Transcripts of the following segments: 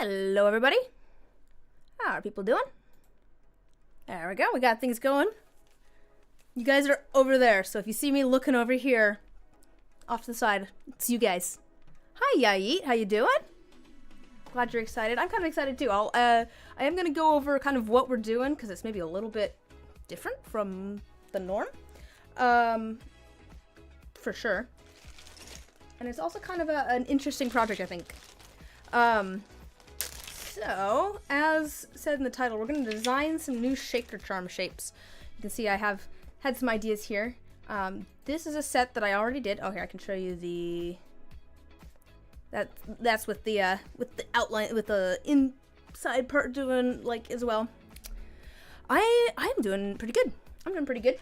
Hello everybody. How are people doing? There we go, we got things going. You guys are over there, so if you see me looking over here off to the side, it's you guys. Hi Yait, how you doing? Glad you're excited. I'm kind of excited too. I am gonna go over kind of what we're doing because it's maybe a little bit different from the norm. For sure. And it's also kind of an interesting project, I think. So, as said in the title, we're going to design some new Shaker Charm shapes. You can see I have had some ideas here. This is a set that I already did. Oh, here, I can show you the... That's with the outline, with the inside part doing, like, as well. I'm doing pretty good. I'm doing pretty good.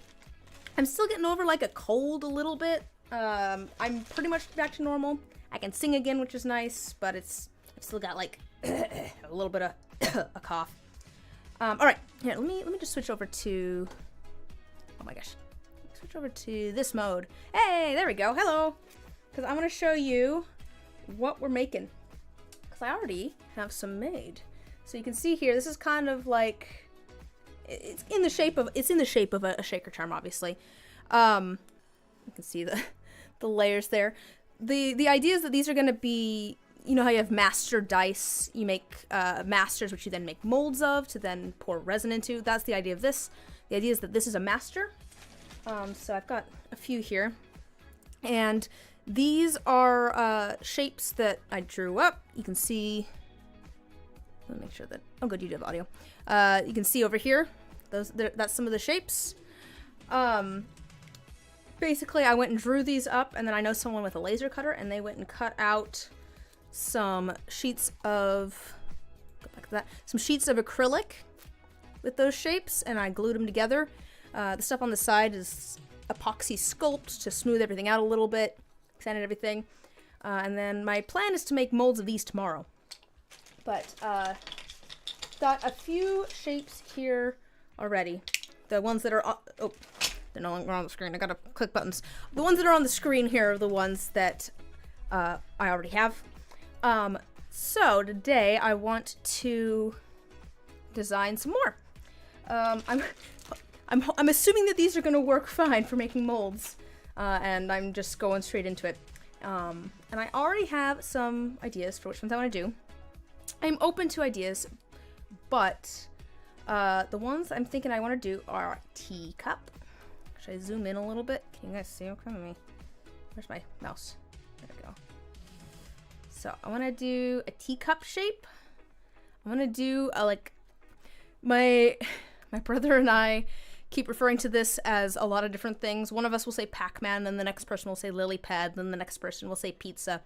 I'm still getting over, like, a cold a little bit. I'm pretty much back to normal. I can sing again, which is nice, but I've still got, like, a little bit of a cough. Alright, here, let me just switch over to... Oh my gosh. Switch over to this mode. Hey, there we go. Hello! Because I'm going to show you what we're making. Because I already have some made. So you can see here, this is kind of like... It's in the shape of a Shaker Charm, obviously. You can see the layers there. The idea is that these are going to be... You know how you have master dice, you make masters which you then make molds of to then pour resin into. That's the idea of this. The idea is that this is a master. So I've got a few here. And these are shapes that I drew up. You can see, let me make sure that, oh good, you do have audio. You can see over here, that's some of the shapes. Basically I went and drew these up, and then I know someone with a laser cutter, and they went and cut out some sheets of, go back to that, some sheets of acrylic with those shapes, and I glued them together. The stuff on the side is epoxy sculpt to smooth everything out a little bit, sanded everything. And then my plan is to make molds of these tomorrow. But got a few shapes here already. The ones that are on, oh, they're no longer on the screen. I gotta click buttons. The ones that are on the screen here are the ones that I already have. So today I want to design some more. I'm assuming that these are going to work fine for making molds, and I'm just going straight into it. And I already have some ideas for which ones I want to do. I'm open to ideas, but the ones I'm thinking I want to do are teacup. Should I zoom in a little bit? Can you guys see? Okay, where's my mouse? There we go. So I want to do a teacup shape. I want to do like my brother and I keep referring to this as a lot of different things. One of us will say Pac-Man, then the next person will say lily pad, then the next person will say pizza.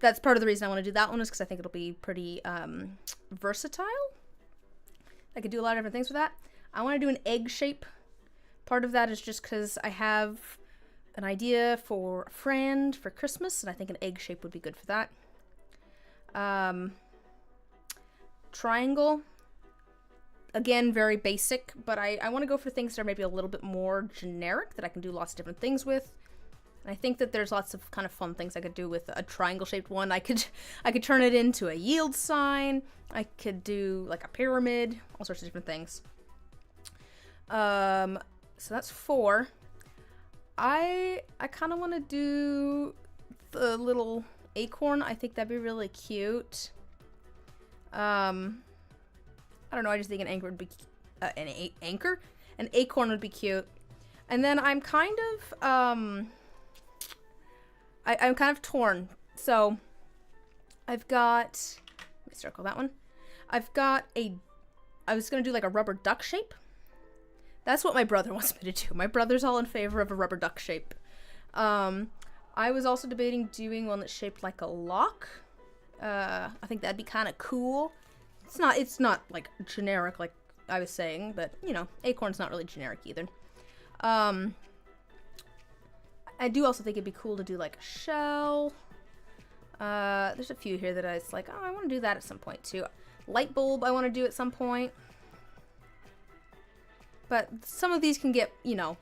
That's part of the reason I want to do that one, is because I think it'll be pretty versatile. I could do a lot of different things with that. I want to do an egg shape. Part of that is just because I have an idea for a friend for Christmas, and I think an egg shape would be good for that. Triangle. Again, very basic, but I want to go for things that are maybe a little bit more generic, that I can do lots of different things with. And I think that there's lots of kind of fun things I could do with a triangle-shaped one. I could turn it into a yield sign. I could do like a pyramid, all sorts of different things. So that's 4. I kind of want to do the little acorn. I think that'd be really cute. I don't know. I just think an anchor would be an acorn would be cute. And then I'm kind of I'm kind of torn. So I've got, let me circle that one. I was gonna do like a rubber duck shape. That's what my brother wants me to do. My brother's all in favor of a rubber duck shape. I was also debating doing one that's shaped like a lock. I think that'd be kind of cool. It's not like generic like I was saying, but you know, acorn's not really generic either. I I do also think it'd be cool to do like a shell. There's a few here that I was like, oh, I want to do that at some point too. Light bulb I want to do at some point. But some of these can get, you know,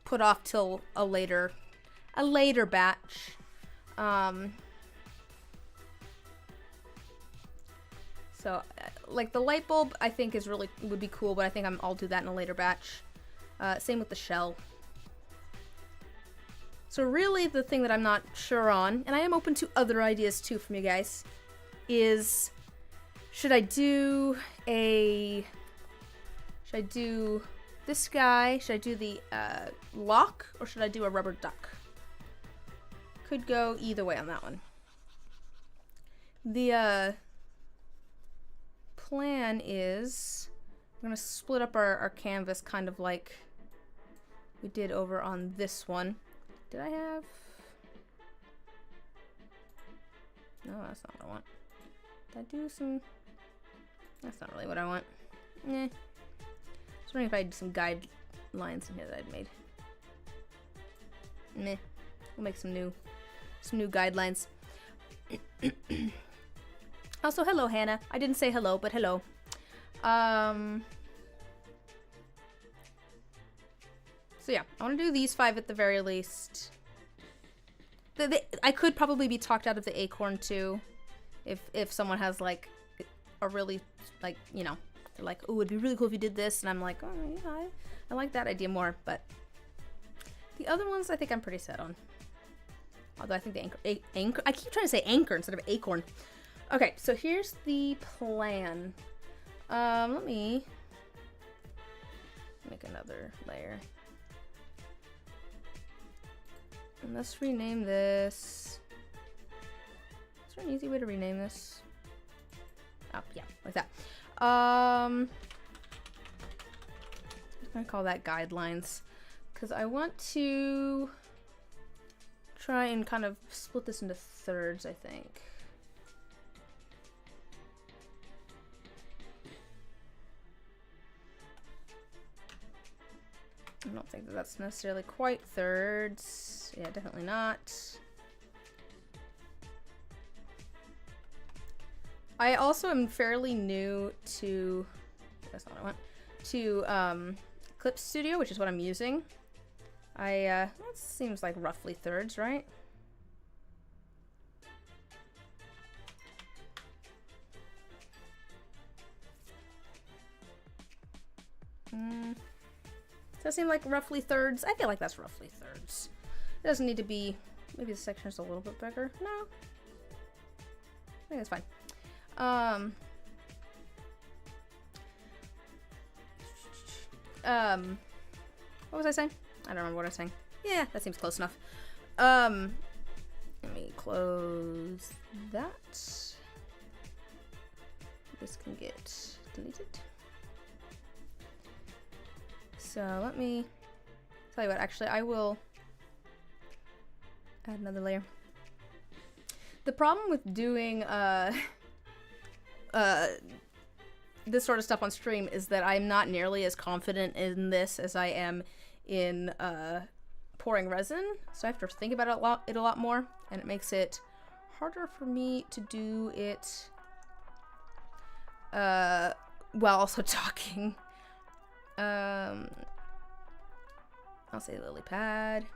put off till a later batch. So, like the light bulb, I think would be cool, but I think I'll do that in a later batch. Same with the shell. So really, the thing that I'm not sure on, and I am open to other ideas too from you guys, is should I do this guy? Should I do the lock, or should I do a rubber duck? Could go either way on that one. The plan is I'm gonna split up our canvas kind of like we did over on this one. Did I have? No, that's not what I want. Did I do some? That's not really what I want. Eh. I was wondering if I had some guidelines in here that I'd made. Meh. We'll make some new guidelines. Also, hello, Hannah. I didn't say hello, but hello. So yeah, I want to do these 5 at the very least. I could probably be talked out of the acorn too, if someone has like a really like, you know, they're like, oh, it'd be really cool if you did this, and I'm like, oh yeah, I like that idea more. But the other ones, I think I'm pretty set on. Although I think the anchor. I keep trying to say anchor instead of acorn. Okay, so here's the plan. Let me make another layer. And let's rename this. Is there an easy way to rename this? Oh, yeah, like that. I'm gonna call that guidelines, because I want to try and kind of split this into thirds, I think. I don't think that that's necessarily quite thirds. Yeah, definitely not. I also am fairly new to, that's not what I want, to Clip Studio, which is what I'm using. That seems like roughly thirds, right? Does that seem like roughly thirds? I feel like that's roughly thirds. It doesn't need to be, maybe the section is a little bit bigger. No. I think that's fine. What was I saying? I don't remember what I was saying. Yeah, that seems close enough. Let me close that. This can get deleted. So let me tell you what, actually I will add another layer. The problem with doing this sort of stuff on stream is that I'm not nearly as confident in this as I am in pouring resin, so I have to think about it a lot more, and it makes it harder for me to do it while also talking. I'll say lily pad,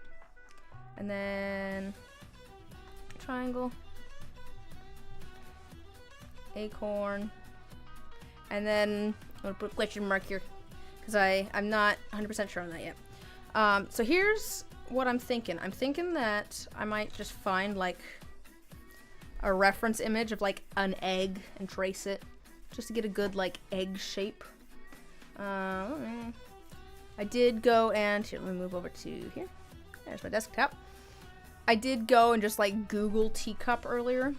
and then triangle, acorn, and then I'm gonna put glitch and mark here because I'm not 100% sure on that yet. So here's what I'm thinking. I'm thinking that I might just find like a reference image of like an egg and trace it just to get a good like egg shape. I did go and here, let me move over to here. There's my desktop. I did go and just like Google teacup earlier.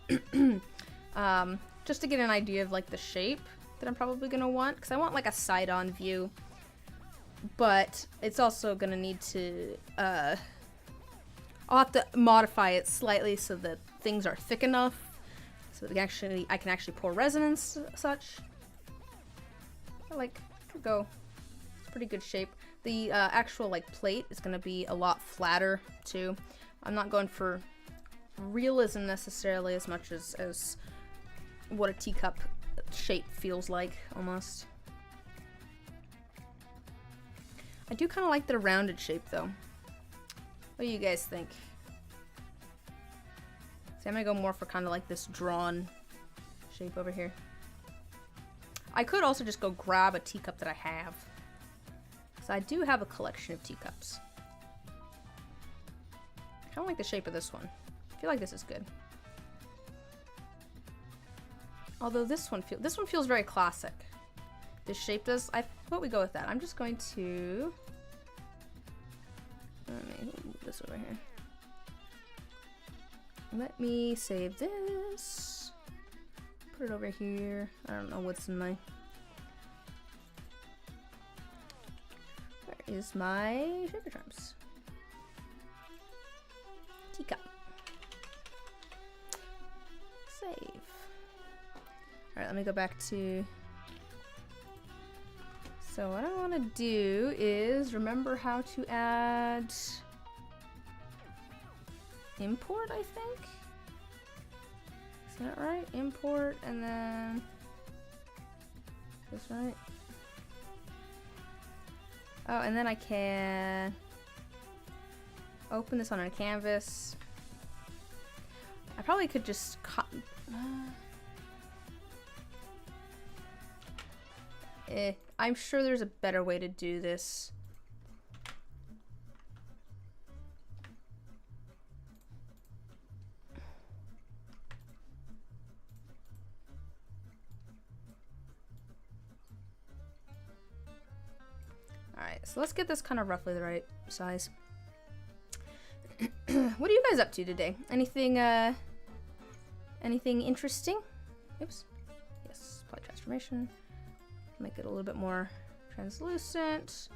Just to get an idea of like the shape that I'm probably gonna want, because I want like a side-on view, but it's also gonna need to I'll have to modify it slightly so that things are thick enough so that I can actually pour resin and such. I like to go. It's pretty good shape. The actual like plate is gonna be a lot flatter too. I'm not going for realism necessarily as much as what a teacup shape feels like almost. I do kind of like the rounded shape though. What do you guys think? See, I'm gonna go more for kind of like this drawn shape over here. I could also just go grab a teacup that I have. So I do have a collection of teacups. I kind of like the shape of this one. I feel like this is good. Although this one feels very classic. This shape does. I thought we go with that. I'm just going to. Let me move this over here. Let me save this. Put it over here. I don't know what's in my. Where is my Shaker Charms? Teacup. Save. Alright, let me go back to. So what I want to do is remember how to add import, I think? Is that right? Import and then this, right? Oh, and then I can open this on a canvas. I probably could just I'm sure there's a better way to do this. Alright, so let's get this kind of roughly the right size. What are you guys up to today? Anything interesting? Oops. Yes, apply transformation. Make it a little bit more translucent.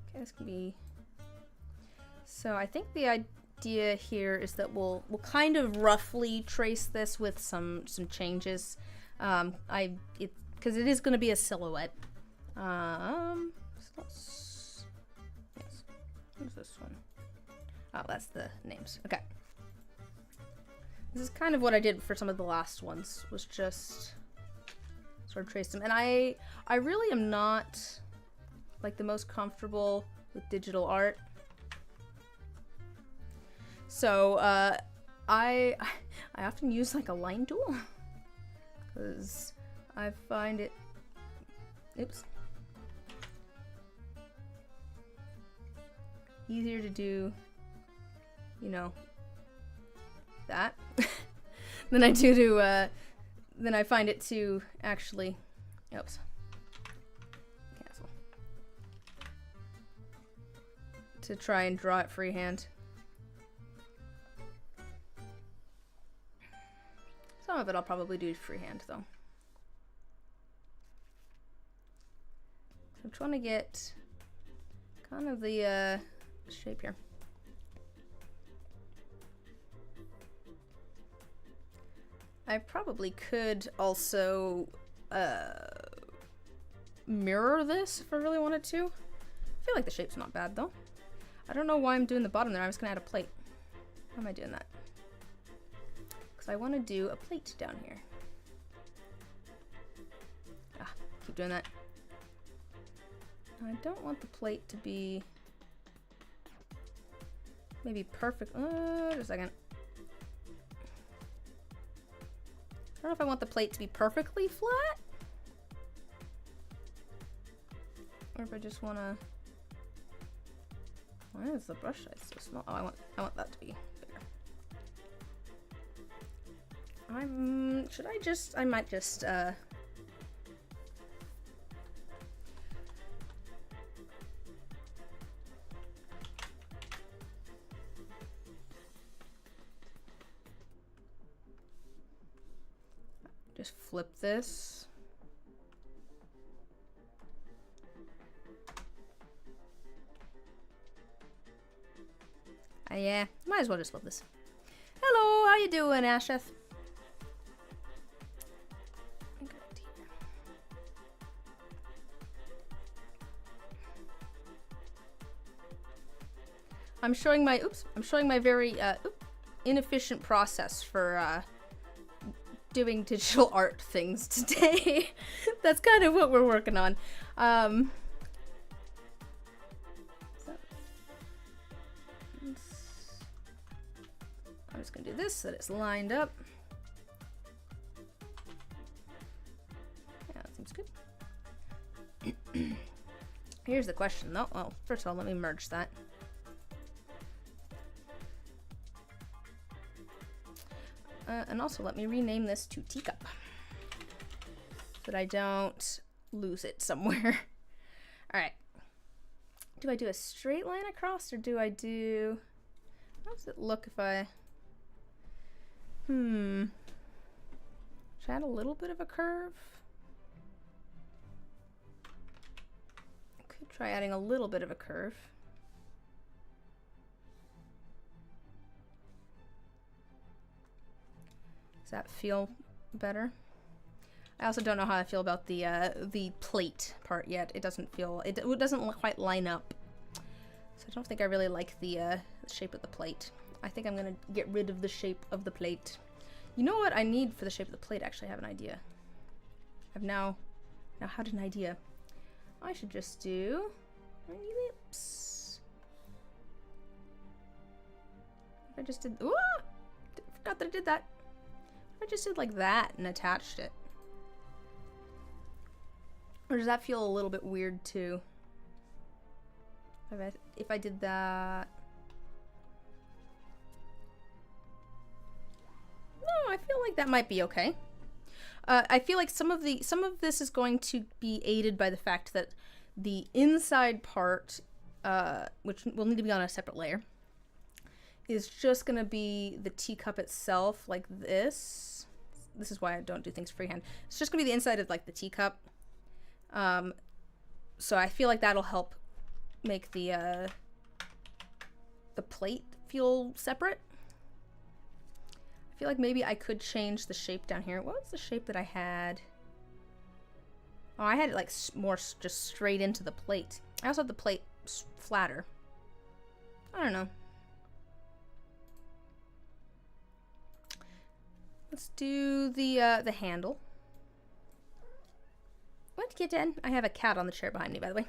Okay, this can be. So I think the idea here is that we'll kind of roughly trace this with some changes. Because it is going to be a silhouette. So let's. Yes. What's this one? Oh, that's the names. Okay. This is kind of what I did for some of the last ones, was just sort of trace them. And I really am not like the most comfortable with digital art. So I often use like a line tool because I find it, oops, easier to do, you know, that than I do to than I find it to actually oops cancel to try and draw it freehand. Some of it I'll probably do freehand though. So I'm trying to get kind of the shape here. I probably could also mirror this if I really wanted to. I feel like the shape's not bad though. I don't know why I'm doing the bottom there. I was gonna add a plate. Why am I doing that? Because I want to do a plate down here. Ah, keep doing that. I don't want the plate to be maybe perfect. Just a second. I don't know if I want the plate to be perfectly flat, or if I just want to. Why is the brush size so small? Oh, I want that to be bigger. Should I just? I might just. Just flip this. Yeah, might as well just flip this. Hello, how you doing, Asheth? I'm showing my very inefficient process for doing digital art things today. That's kind of what we're working on. I'm just gonna do this so that it's lined up. Yeah, that seems good. Here's the question though. Well, first of all, let me merge that. And also let me rename this to Teacup so that I don't lose it somewhere. All right. Do I do a straight line across or do I do... How does it look if I... Should I add a little bit of a curve? I could try adding a little bit of a curve. Does that feel better? I also don't know how I feel about the plate part yet. It doesn't feel, it doesn't quite line up. So I don't think I really like the shape of the plate. I think I'm gonna get rid of the shape of the plate. You know what I need for the shape of the plate? Actually, I have an idea. I've now had an idea. I should just do tiny lips. If I just did, ooh, forgot that I did that. If I just did like that and attached it. Or does that feel a little bit weird too? If I did that. No, I feel like that might be okay. I feel like some of this is going to be aided by the fact that the inside part, which will need to be on a separate layer, is just gonna be the teacup itself, like this. This is why I don't do things freehand. It's just gonna be the inside of like the teacup. So I feel like that'll help make the plate feel separate. I feel like maybe I could change the shape down here. What was the shape that I had? Oh, I had it like more just straight into the plate. I also have the plate flatter. I don't know. Let's do the handle. What, kitten? I have a cat on the chair behind me, by the way.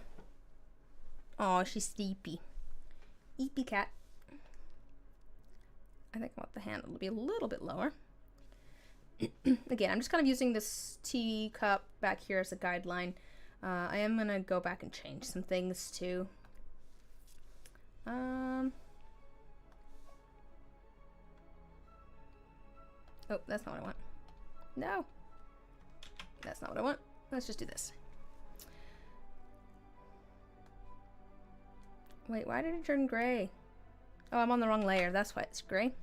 Oh, she's sleepy. Eepy cat. I think I want the handle to be a little bit lower. Again, I'm just kind of using this teacup back here as a guideline. I am gonna go back and change some things too. Oh, that's not what I want. No. That's not what I want. Let's just do this. Wait, why did it turn gray? Oh, I'm on the wrong layer. That's why it's gray.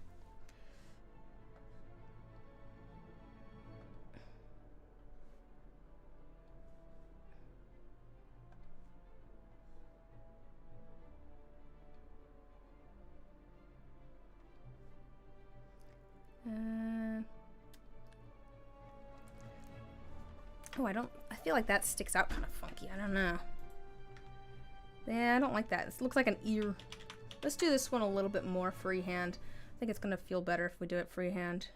Oh, I feel like that sticks out kind of funky. I don't know. Yeah, I don't like that. It looks like an ear. Let's do this one a little bit more freehand. I think it's gonna feel better if we do it freehand.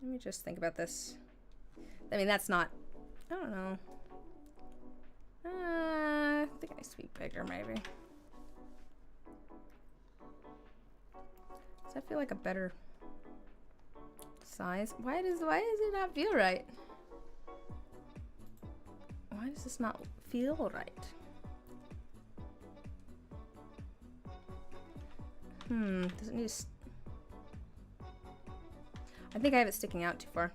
Let me just think about this. I mean, that's not, I don't know. I think it needs to be bigger, maybe. Does that feel like a better size? Why does it not feel right? Why does this not feel right? Does it need to... I think I have it sticking out too far.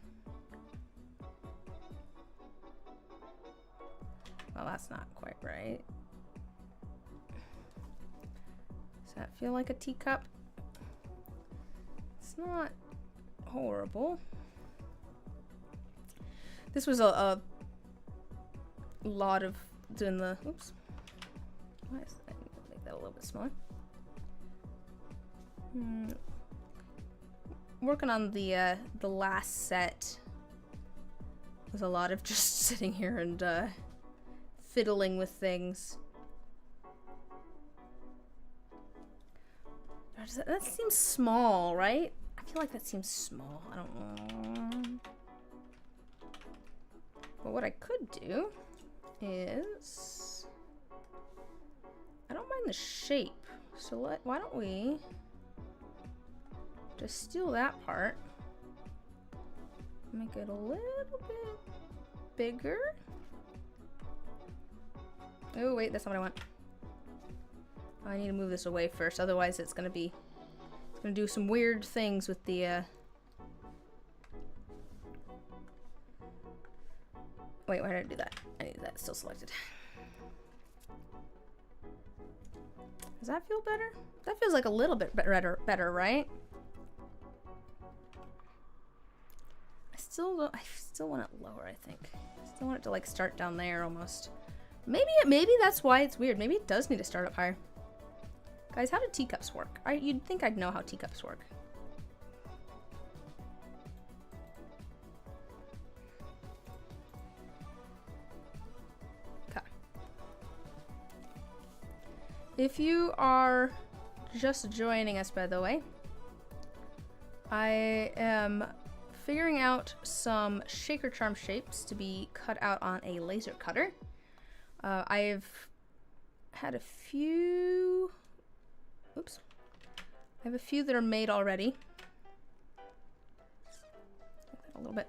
Well, that's not quite right. Does that feel like a teacup? It's not horrible. This was a lot of doing the... Oops. Why is that? I need to make that a little bit smaller. Working on the last set was a lot of just sitting here and fiddling with things. That seems small, right? I feel like that seems small. I don't know. But what I could do is... I don't mind the shape. So why don't we just steal that part. Make it a little bit bigger. Oh wait, that's not what I want. I need to move this away first, otherwise it's gonna do some weird things with the wait, why did I do that? I need that still selected. Does that feel better? That feels like a little bit better, right? I still want it lower, I think. I still want it to like start down there almost. Maybe that's why it's weird. Maybe it does need to start up higher. Guys, how do teacups work? You'd think I'd know how teacups work. Okay. If you are just joining us, by the way, I am figuring out some shaker charm shapes to be cut out on a laser cutter. I've had a few... Oops. I have a few that are made already. A little bit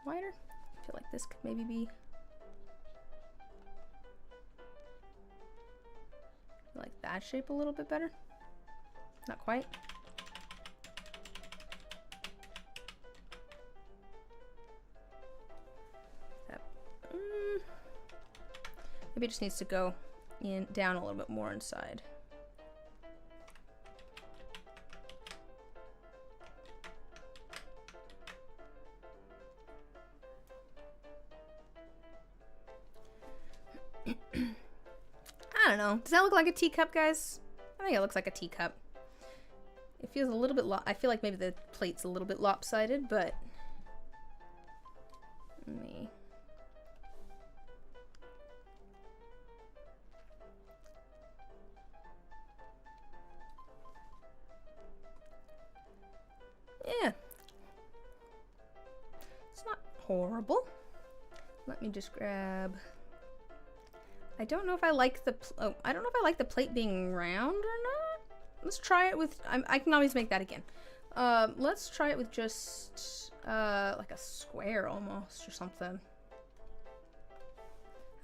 wider. I feel like this could maybe be... like that shape a little bit better. Not quite. Maybe it just needs to go down a little bit more inside. I don't know. Does that look like a teacup, guys? I think it looks like a teacup. It feels a little bit I feel like maybe the plate's a little bit lopsided, but... yeah. It's not horrible. Let me just grab... I don't know if I like the I don't know if I like the plate being round or not. Let's try it with... I can always make that again. Let's try it with just like a square almost or something.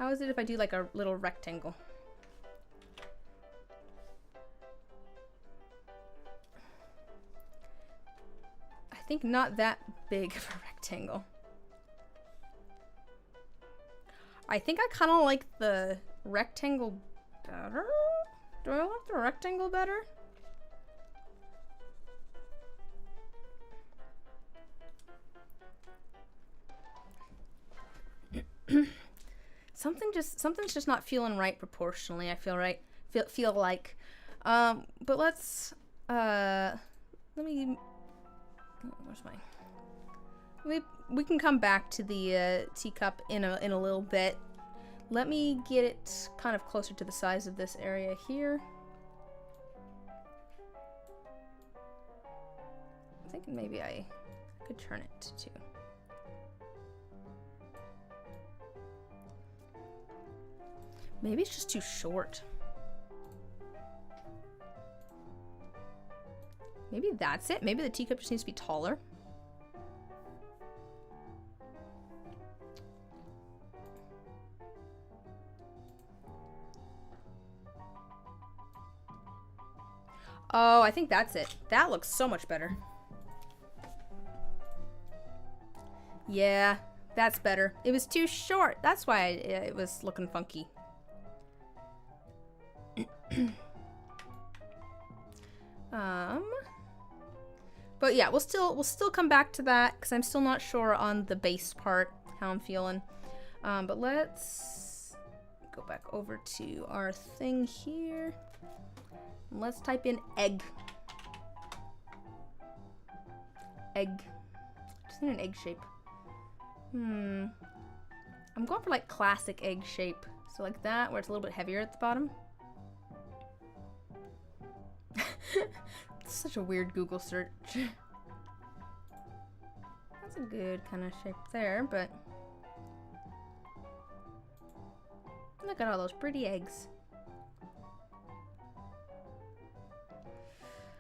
How is it if I do like a little rectangle? I think not that big of a rectangle. I think I kind of like the rectangle better. Do I like the rectangle better? Something's just not feeling right proportionally. I feel like. But let's let me. Where's my? We can come back to the teacup in a little bit. Let me get it kind of closer to the size of this area here. I'm thinking maybe I could turn it to 2. Maybe it's just too short. Maybe that's it. Maybe the teacup just needs to be taller. Oh, I think that's it. That looks so much better. Yeah, that's better. It was too short. That's why it was looking funky. But yeah, we'll still come back to that because I'm still not sure on the base part how I'm feeling. But let's go back over to our thing here. Let's type in egg. Egg. Just need an egg shape. I'm going for like classic egg shape. So like that, where it's a little bit heavier at the bottom. It's such a weird Google search. That's a good kind of shape there, but look at all those pretty eggs.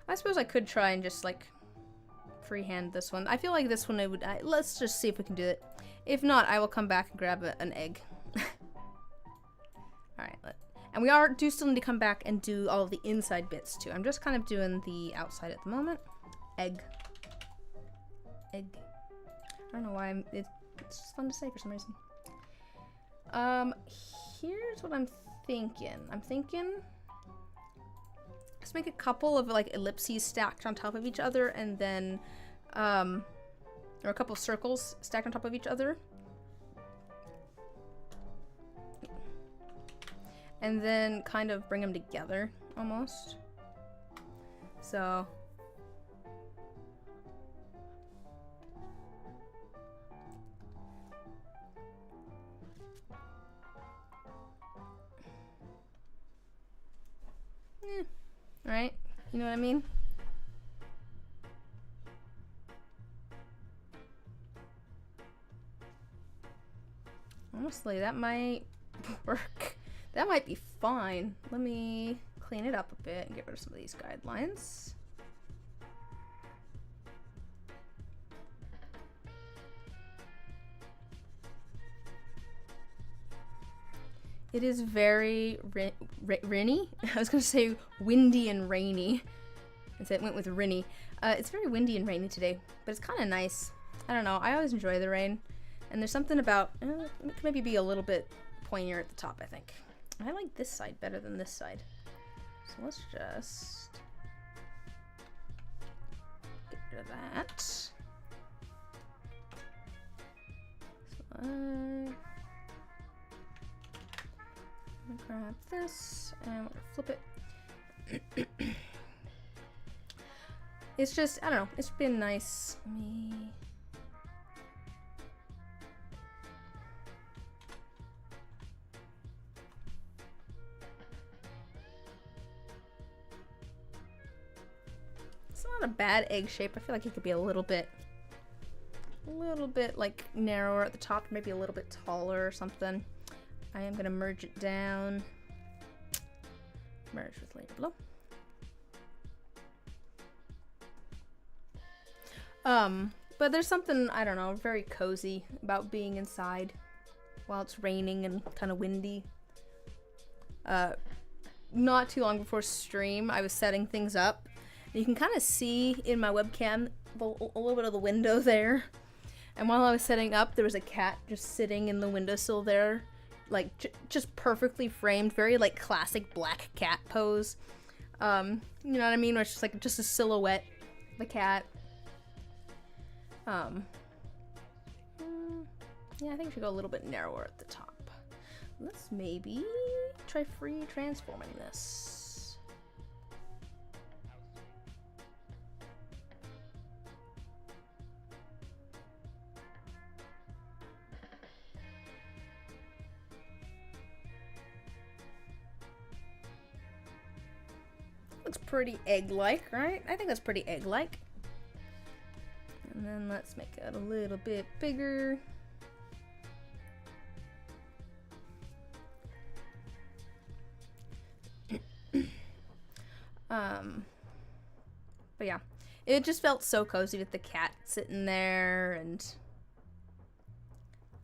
I suppose I could try and just like freehand this one. I feel like this one let's just see if we can do it. If not, I will come back and grab an egg. Alright, and we do still need to come back and do all of the inside bits too. I'm just kind of doing the outside at the moment. Egg. Egg. I don't know why it's just fun to say for some reason. Here's what I'm thinking. Let's make a couple of like ellipses stacked on top of each other, and then, or a couple of circles stacked on top of each other. And then kind of bring them together, almost. So. Right? You know what I mean? Honestly, that might work. That might be fine. Let me clean it up a bit and get rid of some of these guidelines. It is very rainy. I was going to say windy and rainy. Instead, it went with rainy. It's very windy and rainy today, but it's kind of nice. I don't know. I always enjoy the rain. And there's something about, it could maybe be a little bit pointier at the top, I think. I like this side better than this side. So let's just get rid of that. So I'm gonna grab this and we're gonna flip it. It's just, I don't know, it's been nice. It's not a bad egg shape. I feel like it could be a little bit like narrower at the top, maybe a little bit taller or something. I am gonna merge it down. Merge with later below. But there's something, I don't know, very cozy about being inside while it's raining and kind of windy. Not too long before stream, I was setting things up. You can kind of see in my webcam a little bit of the window there. And while I was setting up, there was a cat just sitting in the windowsill there. Like, just perfectly framed, very, like, classic black cat pose. You know what I mean? Where it's just, like, just a silhouette of a cat. Yeah, I think we should go a little bit narrower at the top. Let's maybe try free transforming this. Looks pretty egg-like, right? I think that's pretty egg-like. And then let's make it a little bit bigger. But yeah, it just felt so cozy with the cat sitting there, and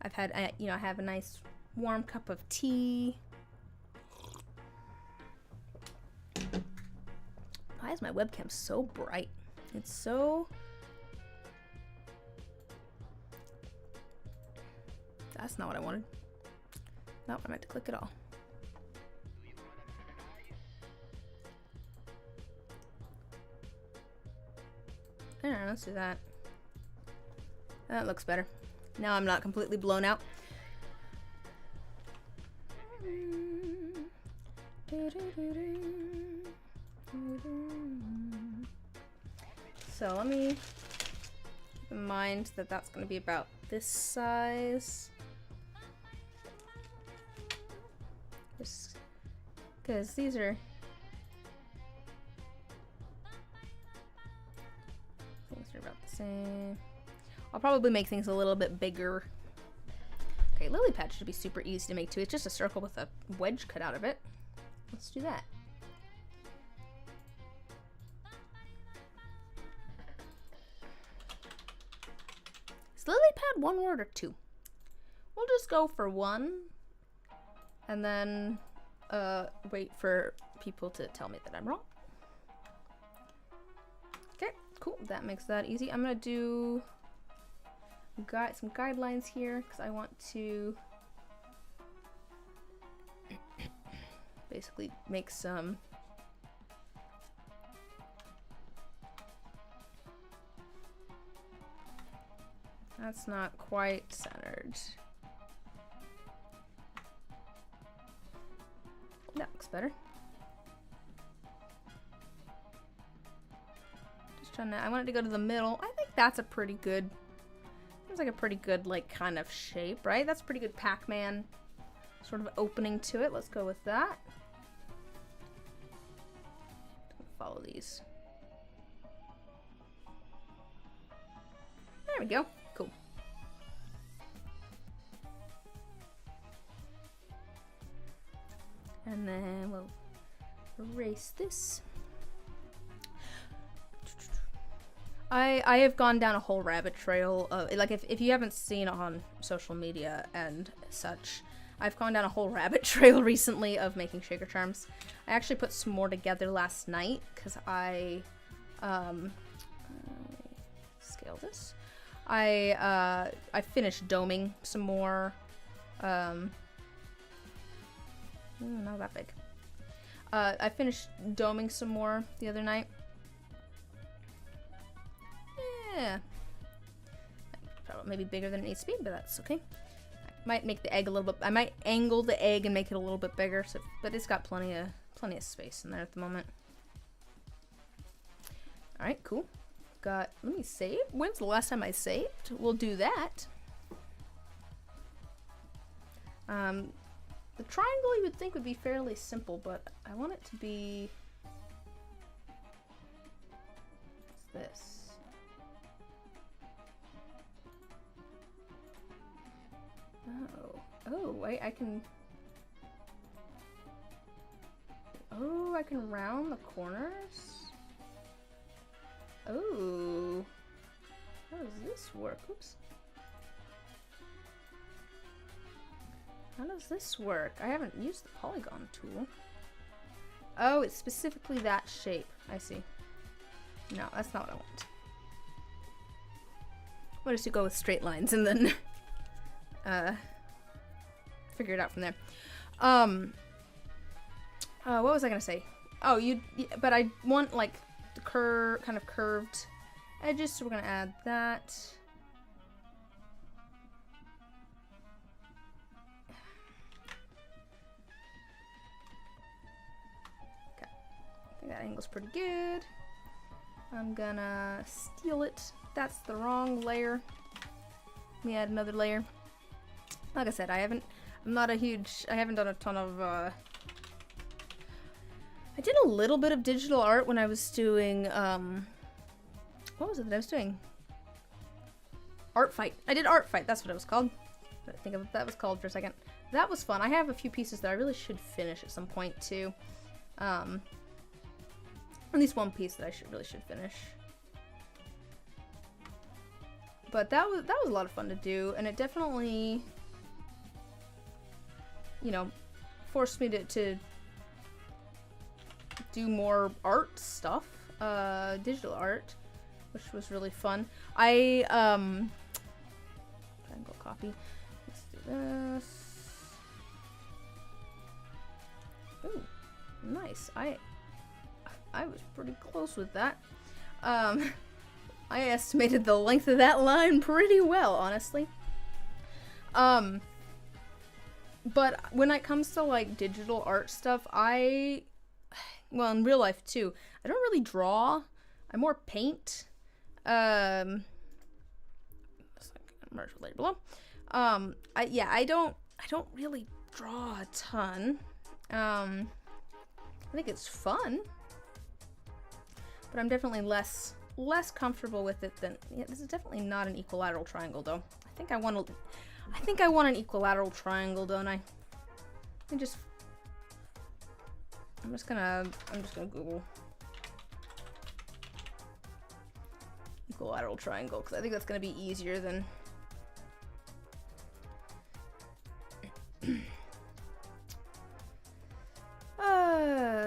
I've had, you know, I have a nice warm cup of tea. Why is my webcam so bright? It's so... That's not what I wanted. Not what I meant to click at all. Alright, let's do that. That looks better. Now I'm not completely blown out. So let me keep in mind that that's going to be about this size. Just because these are... Same. I'll probably make things a little bit bigger. Okay, lily pad should be super easy to make too. It's just a circle with a wedge cut out of it. Let's do that. Is lily pad one word or two? We'll just go for one. And then wait for people to tell me that I'm wrong. Okay, cool. That makes that easy. I'm gonna do some guidelines here because I want to basically make some that's not quite centered. That looks better. Just trying to, I want it to go to the middle. I think that's a pretty good, seems like a pretty good, like, kind of shape, right? That's a pretty good Pac-Man sort of opening to it. Let's go with that. Follow these. There we go. Cool. And then we'll erase this. I have gone down a whole rabbit trail of, like, if you haven't seen it on social media and such, I've gone down a whole rabbit trail recently of making shaker charms. I actually put some more together last night because I scale this. I finished doming some more. Not that big. I finished doming some more the other night. Yeah. Probably maybe bigger than it needs to be, but that's okay. I might make the egg a little bit. I might angle the egg and make it a little bit bigger. So, but it's got plenty of space in there at the moment. All right, cool. Let me save. When's the last time I saved? We'll do that. The triangle you would think would be fairly simple, but I want it to be. What's this? Oh, wait, I can. Oh, I can round the corners. Oh, how does this work? Oops. How does this work? I haven't used the polygon tool. Oh, it's specifically that shape. I see. No, that's not what I want. I want us to go with straight lines and then figure it out from there. What was I gonna say? Oh, but I want like the kind of curved edges, so we're gonna add that. Okay, I think that angle's pretty good. I'm gonna steal it. That's the wrong layer. Let me add another layer. Like I said, I haven't done a ton of, I did a little bit of digital art when I was doing, what was it that I was doing? Art Fight. I did Art Fight, that's what it was called. I think of what that was called for a second. That was fun. I have a few pieces that I really should finish at some point too. At least one piece that I really should finish. But that was a lot of fun to do, and it definitely, you know, forced me to do more art stuff, digital art, which was really fun. Triangle copy. Let's do this. Ooh, nice. I was pretty close with that. I estimated the length of that line pretty well, honestly. But when it comes to like digital art stuff, well, in real life too, I don't really draw. I more paint. Merge later below. I don't really draw a ton. I think it's fun, but I'm definitely less less comfortable with it than, yeah, this is definitely not an equilateral triangle though. I think I want an equilateral triangle, don't I? I'm just gonna Google equilateral triangle because I think that's gonna be easier than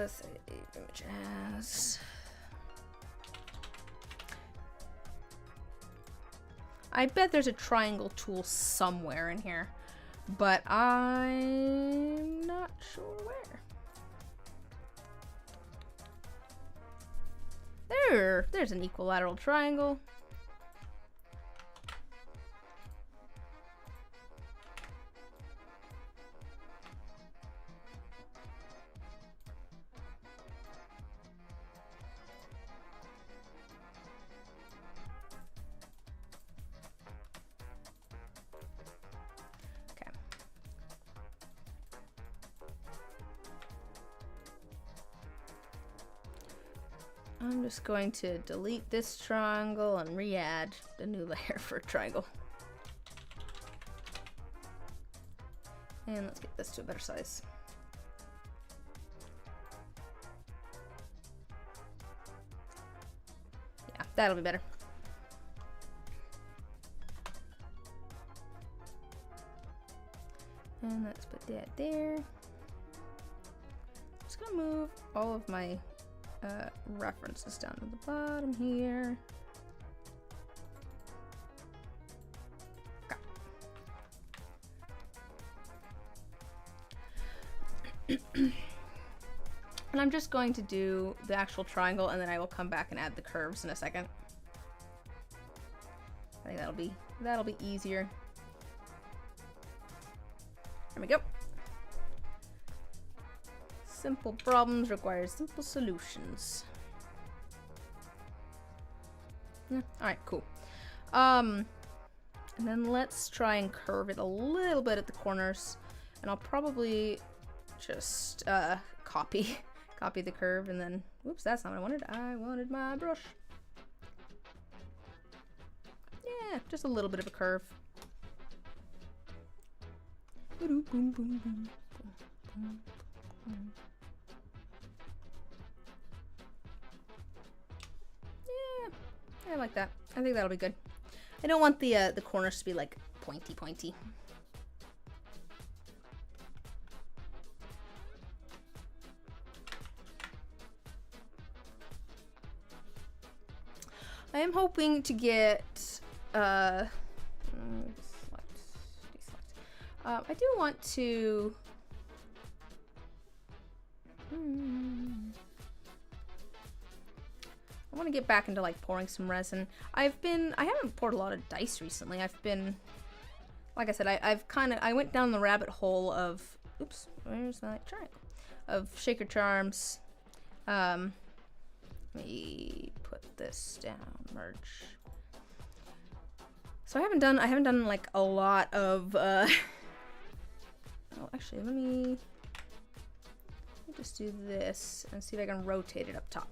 save image as. I bet there's a triangle tool somewhere in here, but I'm not sure where. There's an equilateral triangle. I'm just going to delete this triangle and re-add the new layer for a triangle. And let's get this to a better size. Yeah, that'll be better. And let's put that there. I'm just gonna move all of my references down to the bottom here. Okay. And I'm just going to do the actual triangle and then I will come back and add the curves in a second. I think that'll be easier. There we go. Simple problems require simple solutions. Yeah, alright, cool. And then let's try and curve it a little bit at the corners. And I'll probably just copy the curve and then, whoops, that's not what I wanted. I wanted my brush. Yeah, just a little bit of a curve. Boom, boom, boom, boom, boom, boom. I like that. I think that'll be good. I don't want the corners to be like pointy. I am hoping to get I do want to I want to get back into like pouring some resin. I haven't poured a lot of dice recently. I've been, like I said, I went down the rabbit hole of, oops, where's my triangle? Of Shaker Charms. Let me put this down, merge. So I haven't done like a lot of, oh, actually, let me just do this and see if I can rotate it up top.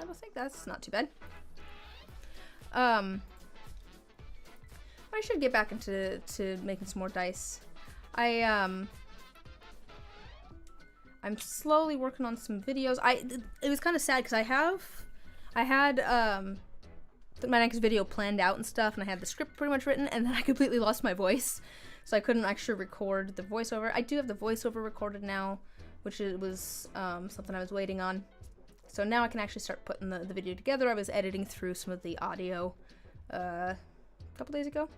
I don't think that's not too bad. I should get back into making some more dice. I'm slowly working on some videos. It was kind of sad because I had my next video planned out and stuff, and I had the script pretty much written, and then I completely lost my voice, so I couldn't actually record the voiceover. I do have the voiceover recorded now, which was something I was waiting on. So now I can actually start putting the video together. I was editing through some of the audio a couple days ago.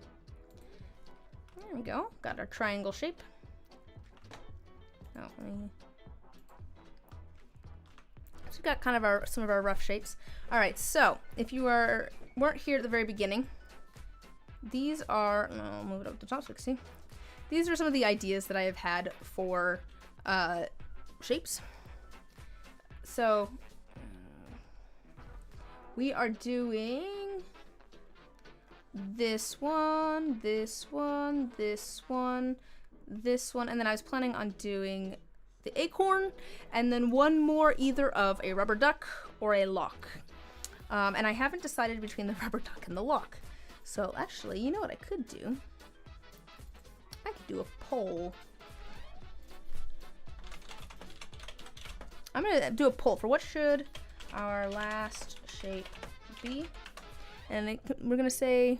There we go. Got our triangle shape. Oh, so we've got kind of some of our rough shapes. All right, so if you weren't here at the very beginning, these are, no, I'll move it up to the top so you can see. These are some of the ideas that I have had for shapes. So We are doing this one, this one, this one, this one, and then I was planning on doing the acorn, and then one more either of a rubber duck or a lock. And I haven't decided between the rubber duck and the lock. So actually, you know what I could do? I could do a poll. I'm gonna do a poll for what should our last shape be. And we're gonna say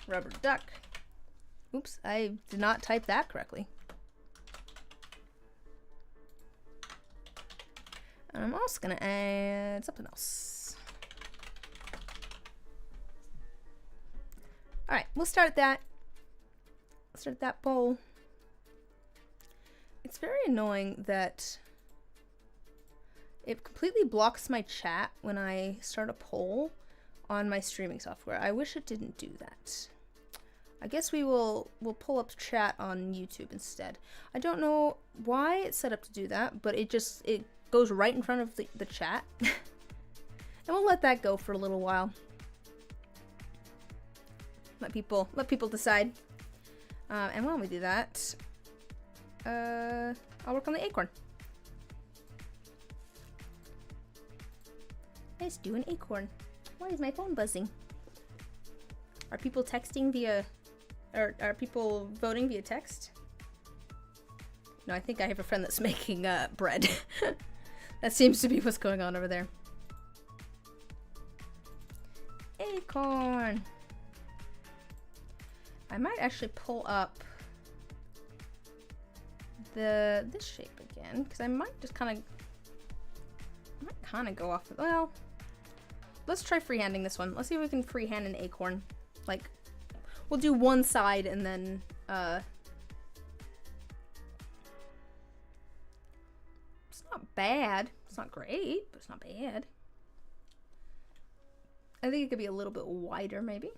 rubber duck. Oops, I did not type that correctly. And I'm also gonna add something else. All right, we'll start that. Start that poll. It's very annoying that it completely blocks my chat when I start a poll on my streaming software. I wish it didn't do that. I guess we'll pull up chat on YouTube instead. I don't know why it's set up to do that, but it goes right in front of the chat. And we'll let that go for a little while. Let people decide. And while we do that, I'll work on the acorn. Let's do an acorn. Why is my phone buzzing? Are people texting via, or are people voting via text? No, I think I have a friend that's making bread. That seems to be what's going on over there. Acorn. I might actually pull up this shape again, because I might just kind of go off. Well, let's try freehanding this one. Let's see if we can freehand an acorn. Like, we'll do one side and then it's not bad. It's not great, but it's not bad. I think it could be a little bit wider, maybe.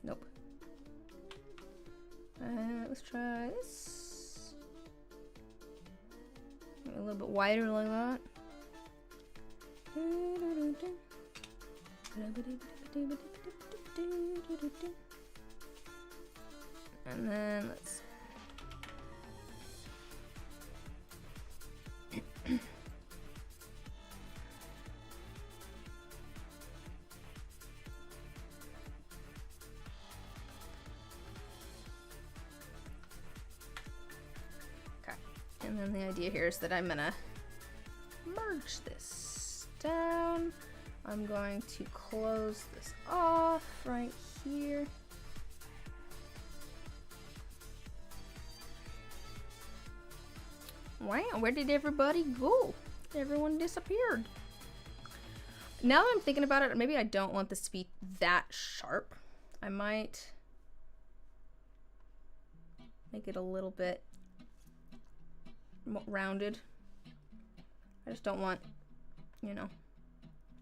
Nope. Let's try this. Maybe a little bit wider like that. And then let's and then the idea here is that I'm gonna merge this down. I'm going to close this off right here. Wow, where did everybody go? Everyone disappeared. Now that I'm thinking about it, maybe I don't want this to be that sharp. I might make it a little bit rounded. I just don't want, you know,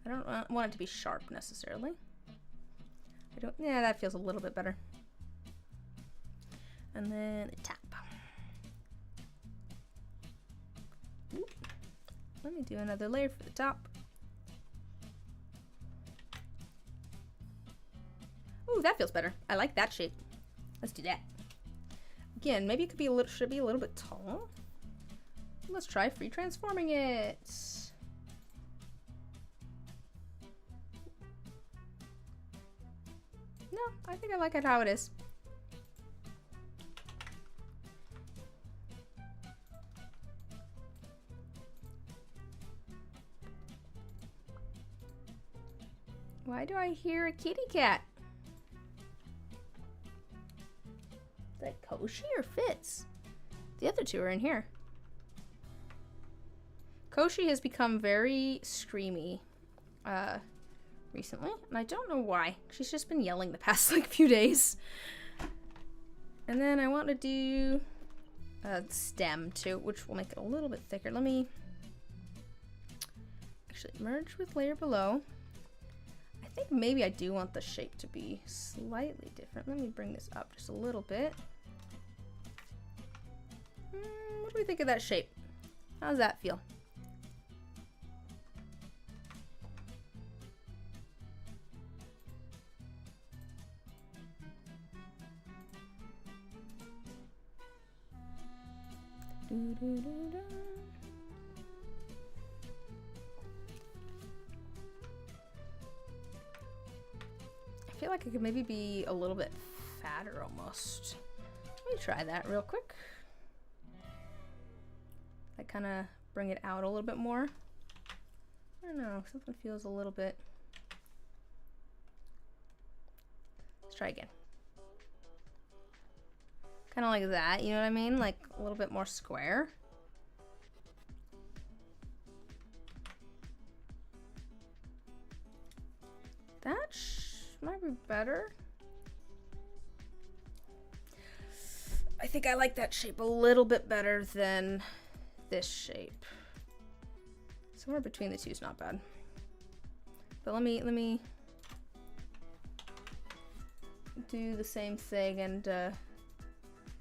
I don't want it to be sharp necessarily. Yeah, that feels a little bit better. And then a tap. Ooh. Let me do another layer for the top. Ooh, that feels better. I like that shape. Let's do that. Again, maybe it could be should be a little bit tall. Let's try free transforming it. No, I think I like it how it is. Why do I hear a kitty cat? Is that Koshi or Fitz? The other two are in here. Koshi has become very screamy recently, and I don't know why. She's just been yelling the past like few days. And then I want to do a stem too, which will make it a little bit thicker. Let me actually merge with layer below. I think maybe I do want the shape to be slightly different. Let me bring this up just a little bit. What do we think of that shape? How does that feel? I feel like it could maybe be a little bit fatter almost. Let me try that real quick. I kind of bring it out a little bit more. I don't know, something feels a little bit. Let's try again. Kind of like that, you know what I mean? Like a little bit more square. That might be better. I think I like that shape a little bit better than this shape. Somewhere between the two is not bad. But let me do the same thing and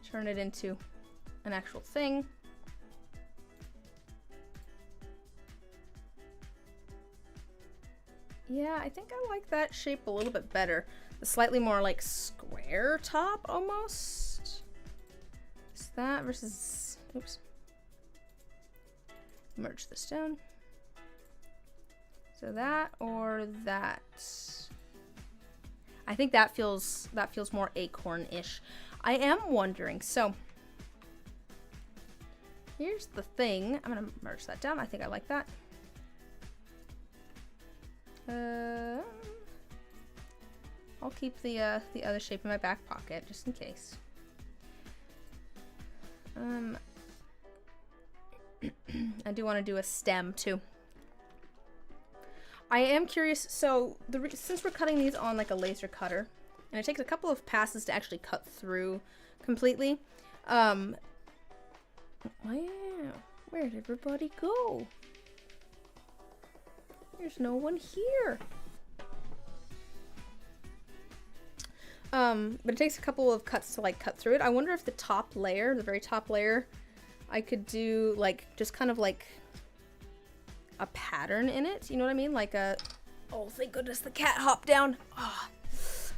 turn it into an actual thing. Yeah, I think I like that shape a little bit better. The slightly more like square top almost. Is that versus, oops. Merge this down. So that or that. I think that feels more acorn-ish. I am wondering, so here's the thing. I'm gonna merge that down. I think I like that. I'll keep the other shape in my back pocket just in case. I do want to do a stem too. I am curious, so since we're cutting these on like a laser cutter, and it takes a couple of passes to actually cut through completely, wow, where did everybody go? There's no one here. But it takes a couple of cuts to like cut through it. I wonder if the top layer, the very top layer, I could do like just kind of like a pattern in it. You know what I mean? Like a, oh, thank goodness the cat hopped down. Oh,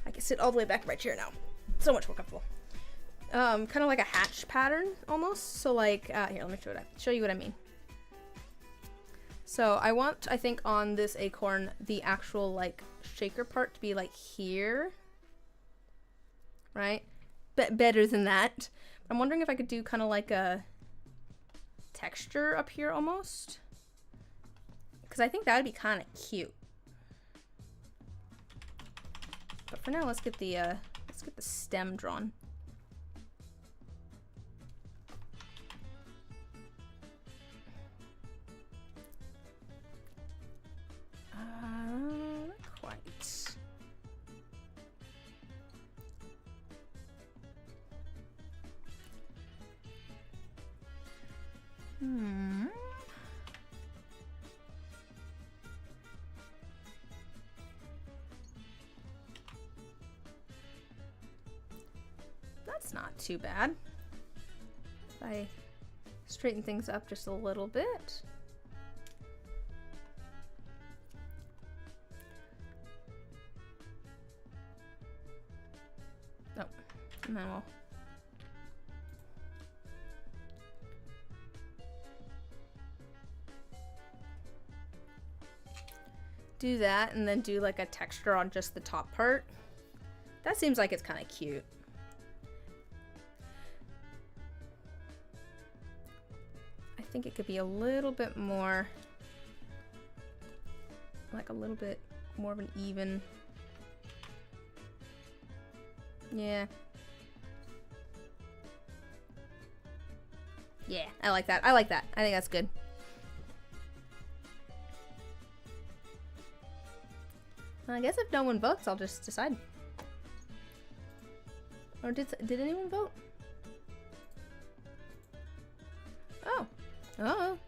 I can sit all the way back in my chair now. So much more comfortable. Kind of like a hatch pattern almost. So like, here, let me show you what I mean. So I want, I think on this acorn, the actual like shaker part to be like here, right? But better than that. I'm wondering if I could do kind of like a texture up here almost, because I think that would be kind of cute. But for now, let's get the stem drawn. Not quite. That's not too bad. If I straighten things up just a little bit. Oh, and then we'll do that and then do like a texture on just the top part. That seems like it's kind of cute. I think it could be a little bit more, like a little bit more of an even. Yeah. Yeah, I like that. I like that. I think that's good. I guess if no one votes, I'll just decide. Or did anyone vote? Oh. Oh.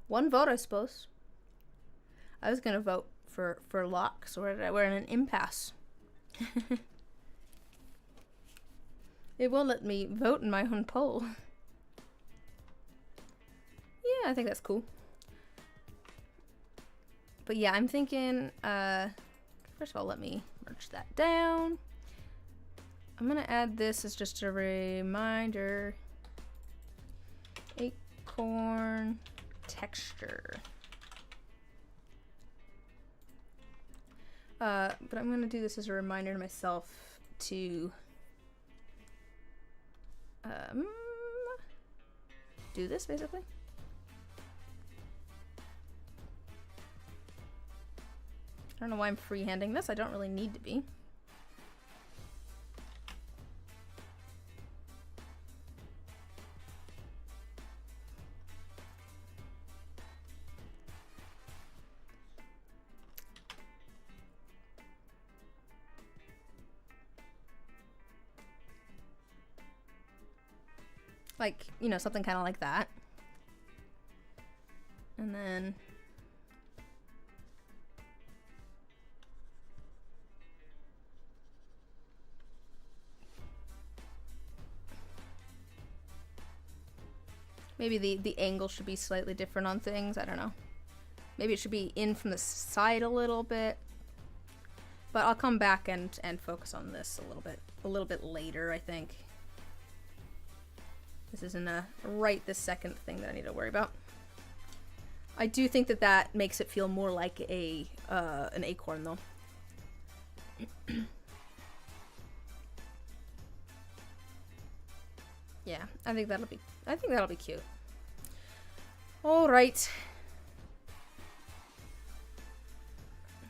One vote, I suppose. I was gonna vote for lock, so we're in an impasse. It won't let me vote in my own poll. Yeah, I think that's cool. But yeah, I'm thinking, first of all, let me merge that down. I'm gonna add this as just a reminder. Acorn texture. But I'm gonna do this as a reminder to myself to do this basically. I don't know why I'm freehanding this. I don't really need to be. Like, you know, something kind of like that. And then maybe the angle should be slightly different on things. I don't know. Maybe it should be in from the side a little bit. But I'll come back and focus on this a little bit later, I think. This isn't a right this second thing that I need to worry about. I do think that that makes it feel more like a an acorn though. Yeah, I think that'll be cute. All right.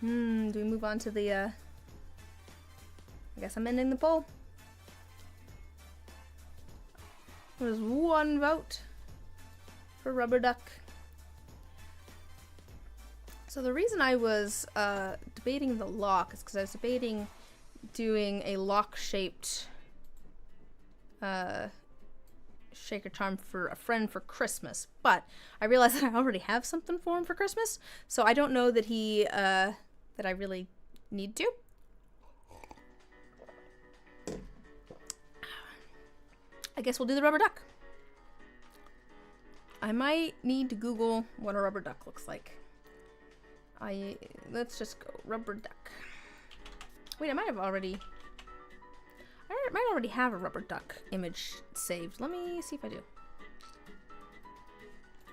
Do we move on to the I guess I'm ending the poll. There's one vote for rubber duck. So the reason I was debating the lock is because I was debating doing a lock-shaped shaker charm for a friend for Christmas, but I realized that I already have something for him for Christmas, so I don't know that he that I really need to. I guess we'll do the rubber duck. I might need to Google what a rubber duck looks like. Let's just go rubber duck. Wait, I might already have a rubber duck image saved. Let me see if I do.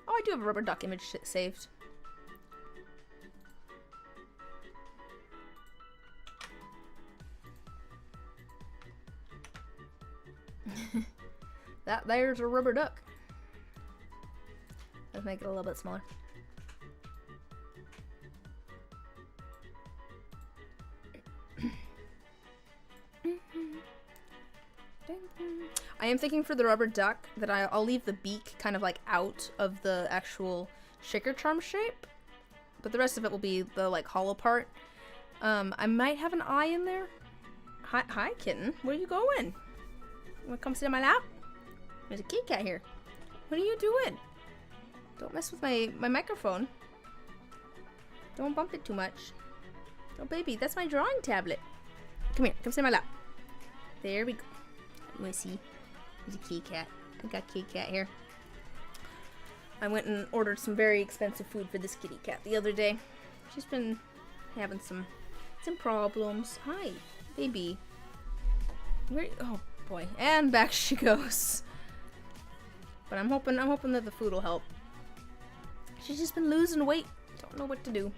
Oh, I do have a rubber duck image saved. There's a rubber duck. Let's make it a little bit smaller. I am thinking for the rubber duck that I'll leave the beak kind of like out of the actual shaker charm shape, but the rest of it will be the like hollow part. I might have an eye in there. Hi kitten, where are you going? Wanna come sit on my lap? There's a kitty cat here. What are you doing? Don't mess with my microphone. Don't bump it too much. Oh baby, that's my drawing tablet. Come here, come sit on my lap. There we go. You wanna see? There's a kitty cat. I got a kitty cat here. I went and ordered some very expensive food for this kitty cat the other day. She's been having some problems. Hi, baby. Where? Oh boy, and back she goes. But I'm hoping that the food will help. She's just been losing weight. Don't know what to do.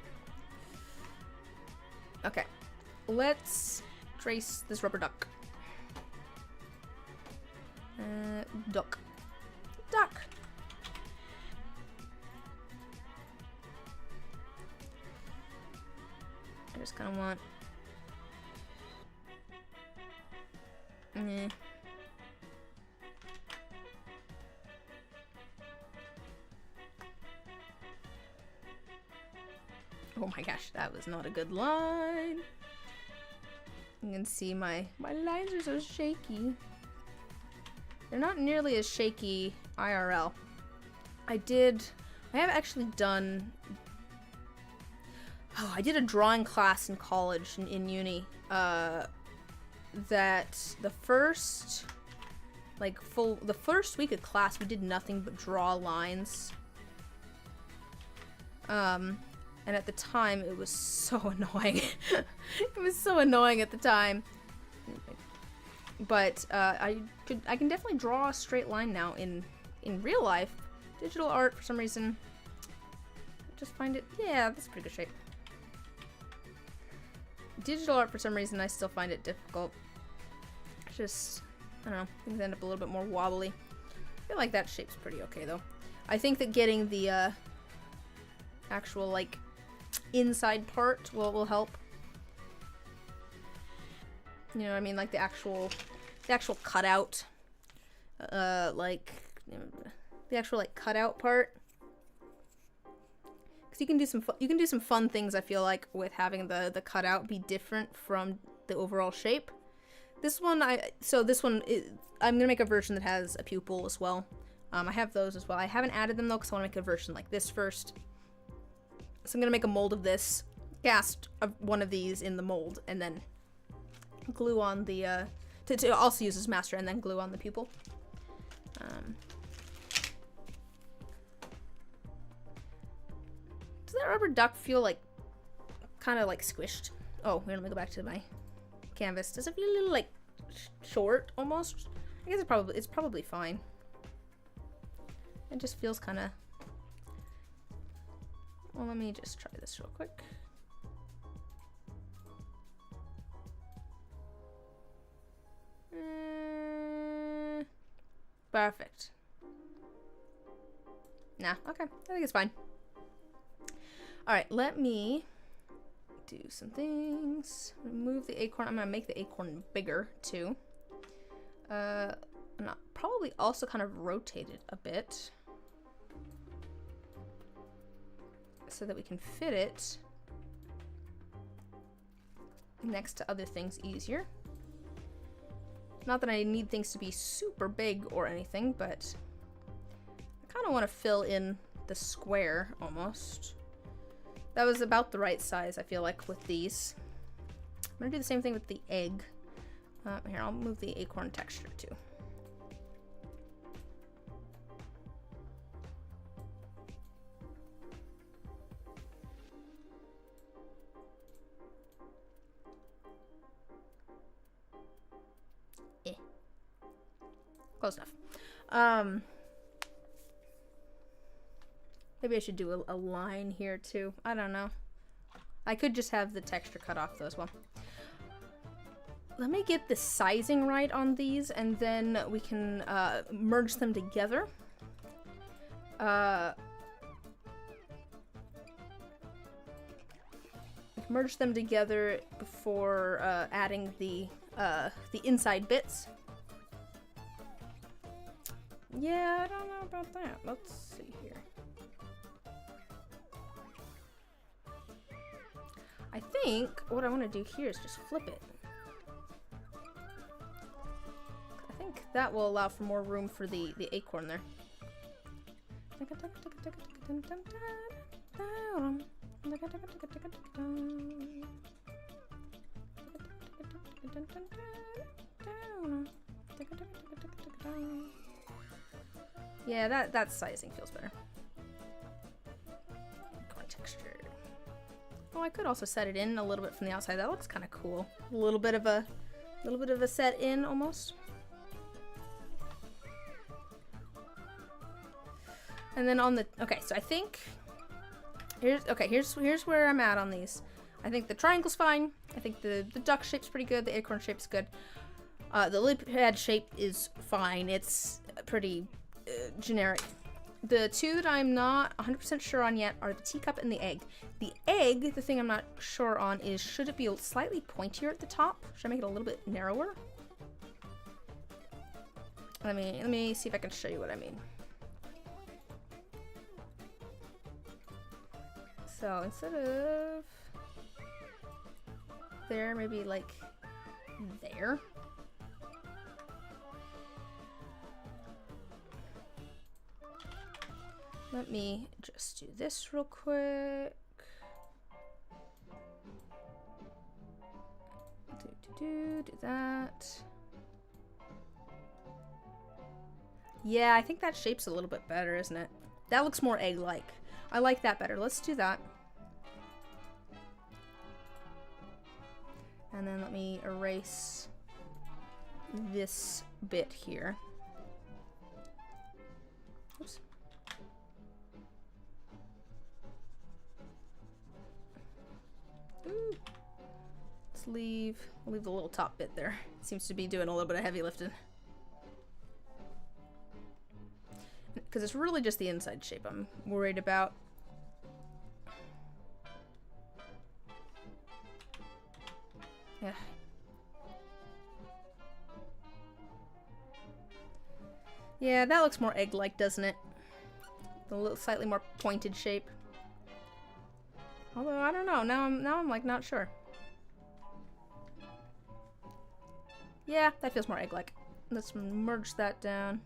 Okay, let's trace this rubber duck. Duck. I just kind of want. Oh my gosh, that was not a good line. You can see my lines are so shaky. They're not nearly as shaky IRL. I have actually done, I did a drawing class in college, in uni, that the first week of class we did nothing but draw lines And at the time, it was so annoying. It was so annoying at the time. But I can definitely draw a straight line now in real life. Digital art, for some reason, I just find it, yeah, that's pretty good shape. Digital art, for some reason, I still find it difficult. Just, I don't know, things end up a little bit more wobbly. I feel like that shape's pretty okay, though. I think that getting the actual, like, inside part will help. You know what I mean? Like the actual cutout. Like, the actual, like, cutout part. Because you can do some fun things, I feel like, with having the cutout be different from the overall shape. This one, I'm gonna make a version that has a pupil as well. I have those as well. I haven't added them though because I want to make a version like this first. So I'm gonna make a mold of this, cast one of these in the mold, and then glue on the to also use as master, and then glue on the pupil. Does that rubber duck feel like kind of like squished? Oh, here, let me go back to my canvas. Does it feel a little like short almost? I guess it's probably fine. It just feels kind of. Well, let me just try this real quick. Perfect. Nah, okay. I think it's fine. Alright, let me do some things. Move the acorn. I'm gonna make the acorn bigger too. I'm not probably also kind of rotate it a bit so that we can fit it next to other things easier. Not that I need things to be super big or anything, but I kind of want to fill in the square almost. That was about the right size, I feel like, with these. I'm going to do the same thing with the egg. Here, I'll move the acorn texture too. Close enough. Maybe I should do a line here too. I don't know. I could just have the texture cut off though as well. Let me get the sizing right on these, and then we can merge them together. Merge them together before adding the inside bits. Yeah, I don't know about that. Let's see here. I think what I want to do here is just flip it. I think that will allow for more room for the acorn there. Yeah, that sizing feels better. Acorn texture. Oh, I could also set it in a little bit from the outside. That looks kind of cool. A little bit of a set in almost. And then on the so I think here's where I'm at on these. I think the triangle's fine. I think the duck shape's pretty good. The acorn shape's good. The lip pad shape is fine. It's pretty generic. The two that I'm not 100% sure on yet are the teacup and the egg. The egg, the thing I'm not sure on is, should it be slightly pointier at the top? Should I make it a little bit narrower? Let me see if I can show you what I mean. So instead of there, maybe like there. Let me just do this real quick. Do that. Yeah, I think that shape's a little bit better, isn't it? That looks more egg-like. I like that better. Let's do that. And then let me erase this bit here. Oops. Ooh. Let's leave the little top bit there. It seems to be doing a little bit of heavy lifting. Because it's really just the inside shape I'm worried about. Yeah. Yeah, that looks more egg-like, doesn't it? A little slightly more pointed shape. Although I don't know. Now I'm like not sure. Yeah, that feels more egg-like. Let's merge that down.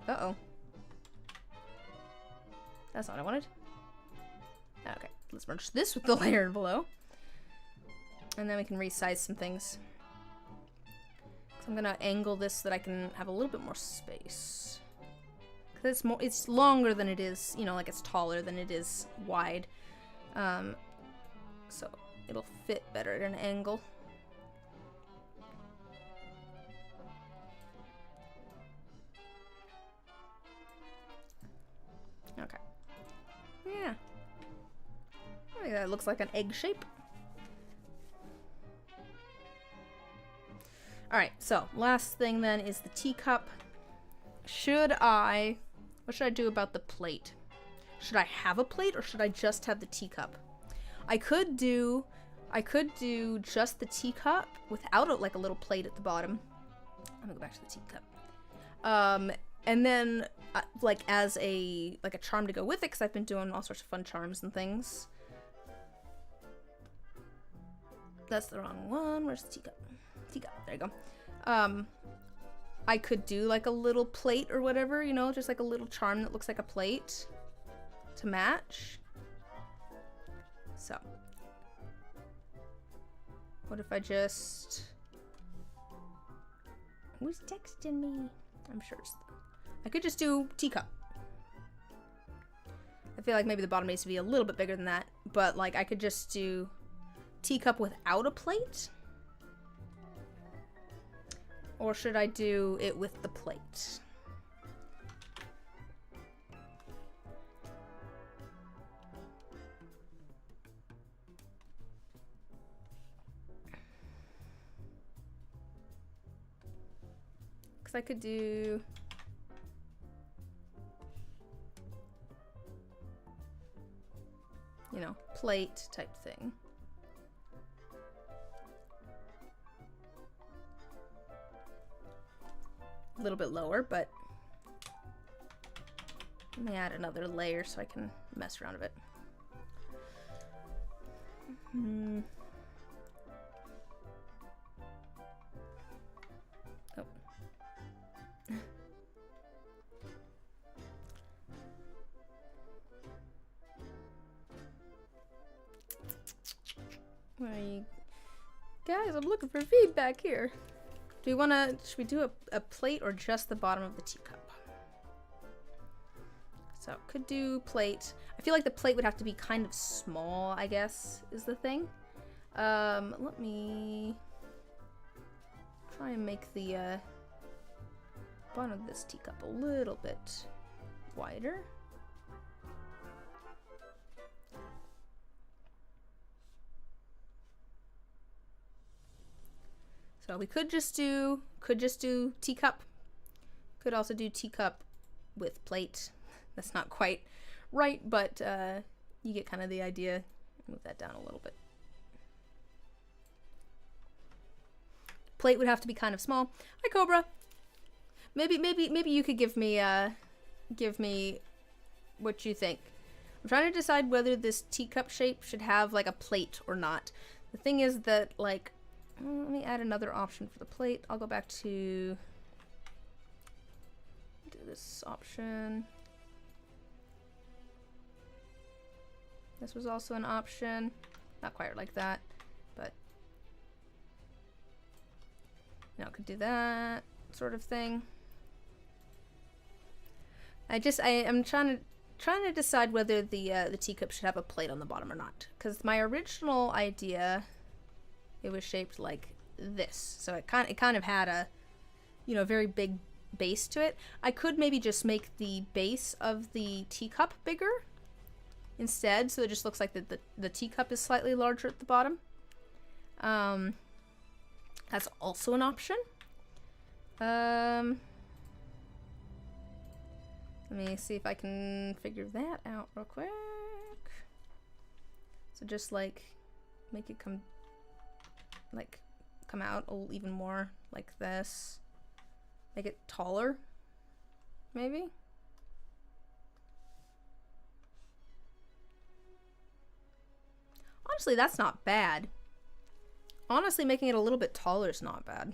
Uh-oh. That's not what I wanted. Okay, let's merge this with the layer below. And then we can resize some things. So I'm gonna angle this so that I can have a little bit more space. Cause it's longer than it is, you know, like it's taller than it is wide. So it'll fit better at an angle. Okay. Yeah. I think that looks like an egg shape. Alright, so last thing then is the teacup. What should I do about the plate? Should I have a plate or should I just have the teacup? I could do just the teacup without like a little plate at the bottom. I'm gonna go back to the teacup. And then like as a charm to go with it, because I've been doing all sorts of fun charms and things. That's the wrong one. Where's the teacup? Teacup. There you go. I could do like a little plate or whatever, you know, just like a little charm that looks like a plate to match. So, what if I just... Who's texting me? I'm sure it's... I could just do teacup. I feel like maybe the bottom needs to be a little bit bigger than that, but like I could just do teacup without a plate. Or should I do it with the plate? Because I could do... you know, plate type thing. A little bit lower, but let me add another layer so I can mess around a bit. Oh. Guys, I'm looking for feedback here. Do we want to, should we do a plate or just the bottom of the teacup? So, could do plate. I feel like the plate would have to be kind of small, I guess, is the thing. Let me try and make the bottom of this teacup a little bit wider. So we could just do teacup. Could also do teacup with plate. That's not quite right, but you get kind of the idea. Move that down a little bit. Plate would have to be kind of small. Hi, Cobra. Maybe you could give me what you think. I'm trying to decide whether this teacup shape should have like a plate or not. The thing is that like, let me add another option for the plate. I'll go back to do this option. This was also an option. Not quite like that, but you know, could do that sort of thing. I'm trying to decide whether the teacup should have a plate on the bottom or not. Because my original idea, it was shaped like this, so it kind of had a, you know, very big base to it. I could maybe just make the base of the teacup bigger instead, so it just looks like the teacup is slightly larger at the bottom. That's also an option. Let me see if I can figure that out real quick. So just like make it come out even more like this. Make it taller, maybe. Honestly, that's not bad. Honestly, making it a little bit taller is not bad.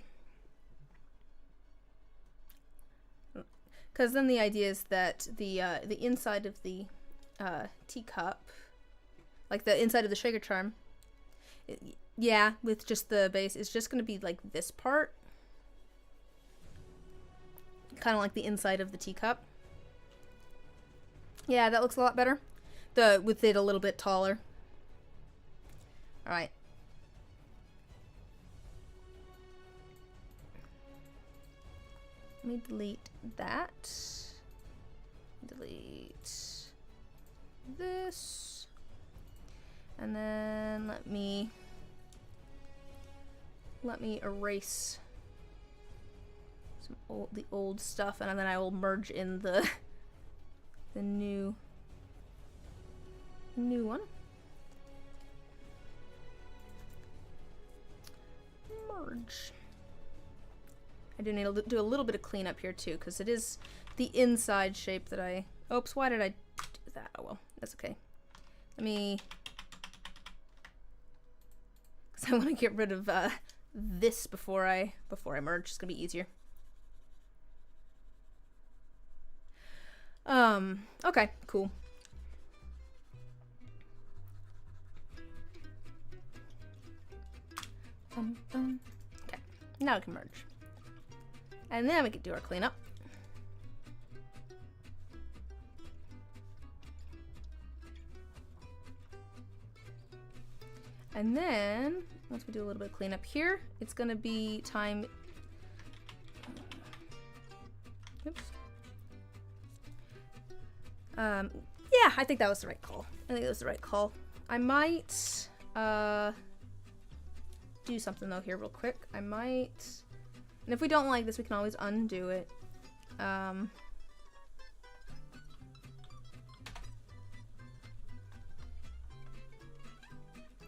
Because then the idea is that the inside of the teacup, like the inside of the shaker charm, yeah, with just the base, it's just going to be like this part. Kind of like the inside of the teacup. Yeah, that looks a lot better. With it a little bit taller. Alright. Let me delete that. Delete this. And then let me erase the old stuff, and then I will merge in the new one. Merge. I do need to do a little bit of cleanup here too, because it is the inside shape that I... Oops, why did I do that? Oh well, that's okay. Let me... Because I want to get rid of this before I merge. It's gonna be easier. Okay, cool. Okay, now we can merge. And then we can do our cleanup. And then, once we do a little bit of cleanup here, it's gonna be time... Oops. Yeah, I think that was the right call. I think that was the right call. I might, do something though here real quick. I might... And if we don't like this, we can always undo it. That's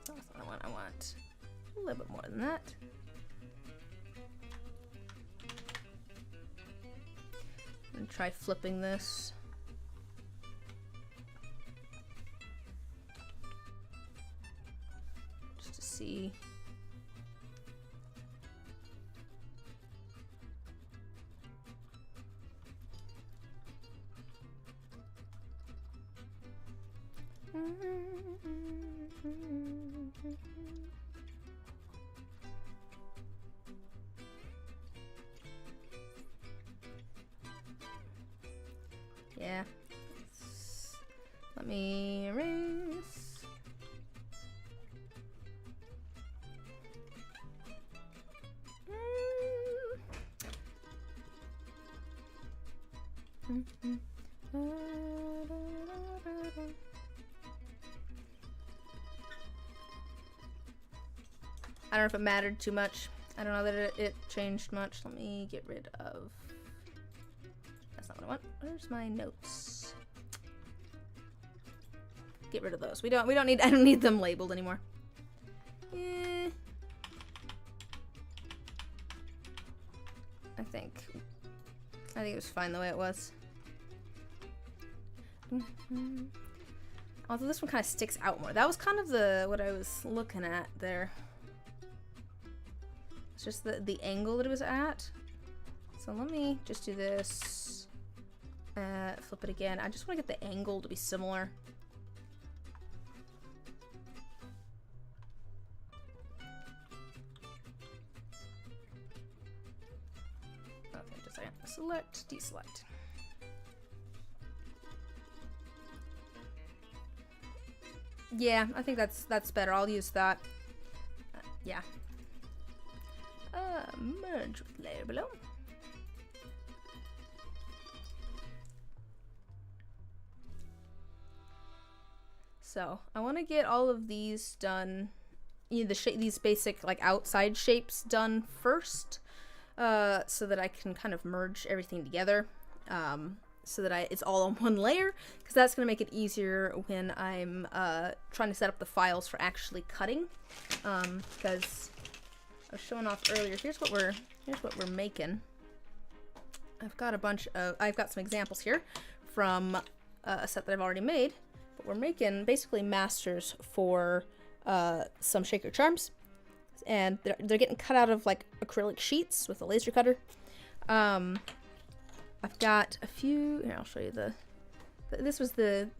not what I want. I want a little bit more than that. And try flipping this. Just to see. Yeah. Let me erase. I don't know if it mattered too much. I don't know that it changed much. Let me get rid of... That's not what I want. Where's my notes? Get rid of those. We don't need... I don't need them labeled anymore. I think it was fine the way it was. Although this one kind of sticks out more. That was kind of what I was looking at there. It's just the angle that it was at. So let me just do this. Flip it again. I just want to get the angle to be similar. Okay, just a second. Select, deselect. Yeah, I think that's better. I'll use that. Yeah. Merge with layer below. So I want to get all of these done. You know, these basic like outside shapes done first, so that I can kind of merge everything together. So that it's all on one layer, because that's going to make it easier when I'm trying to set up the files for actually cutting. Because I was showing off earlier. Here's what we're making. I've got some examples here from a set that I've already made, but we're making basically masters for some shaker charms, and they're getting cut out of like acrylic sheets with a laser cutter. I've got a few. Here, I'll show you this was the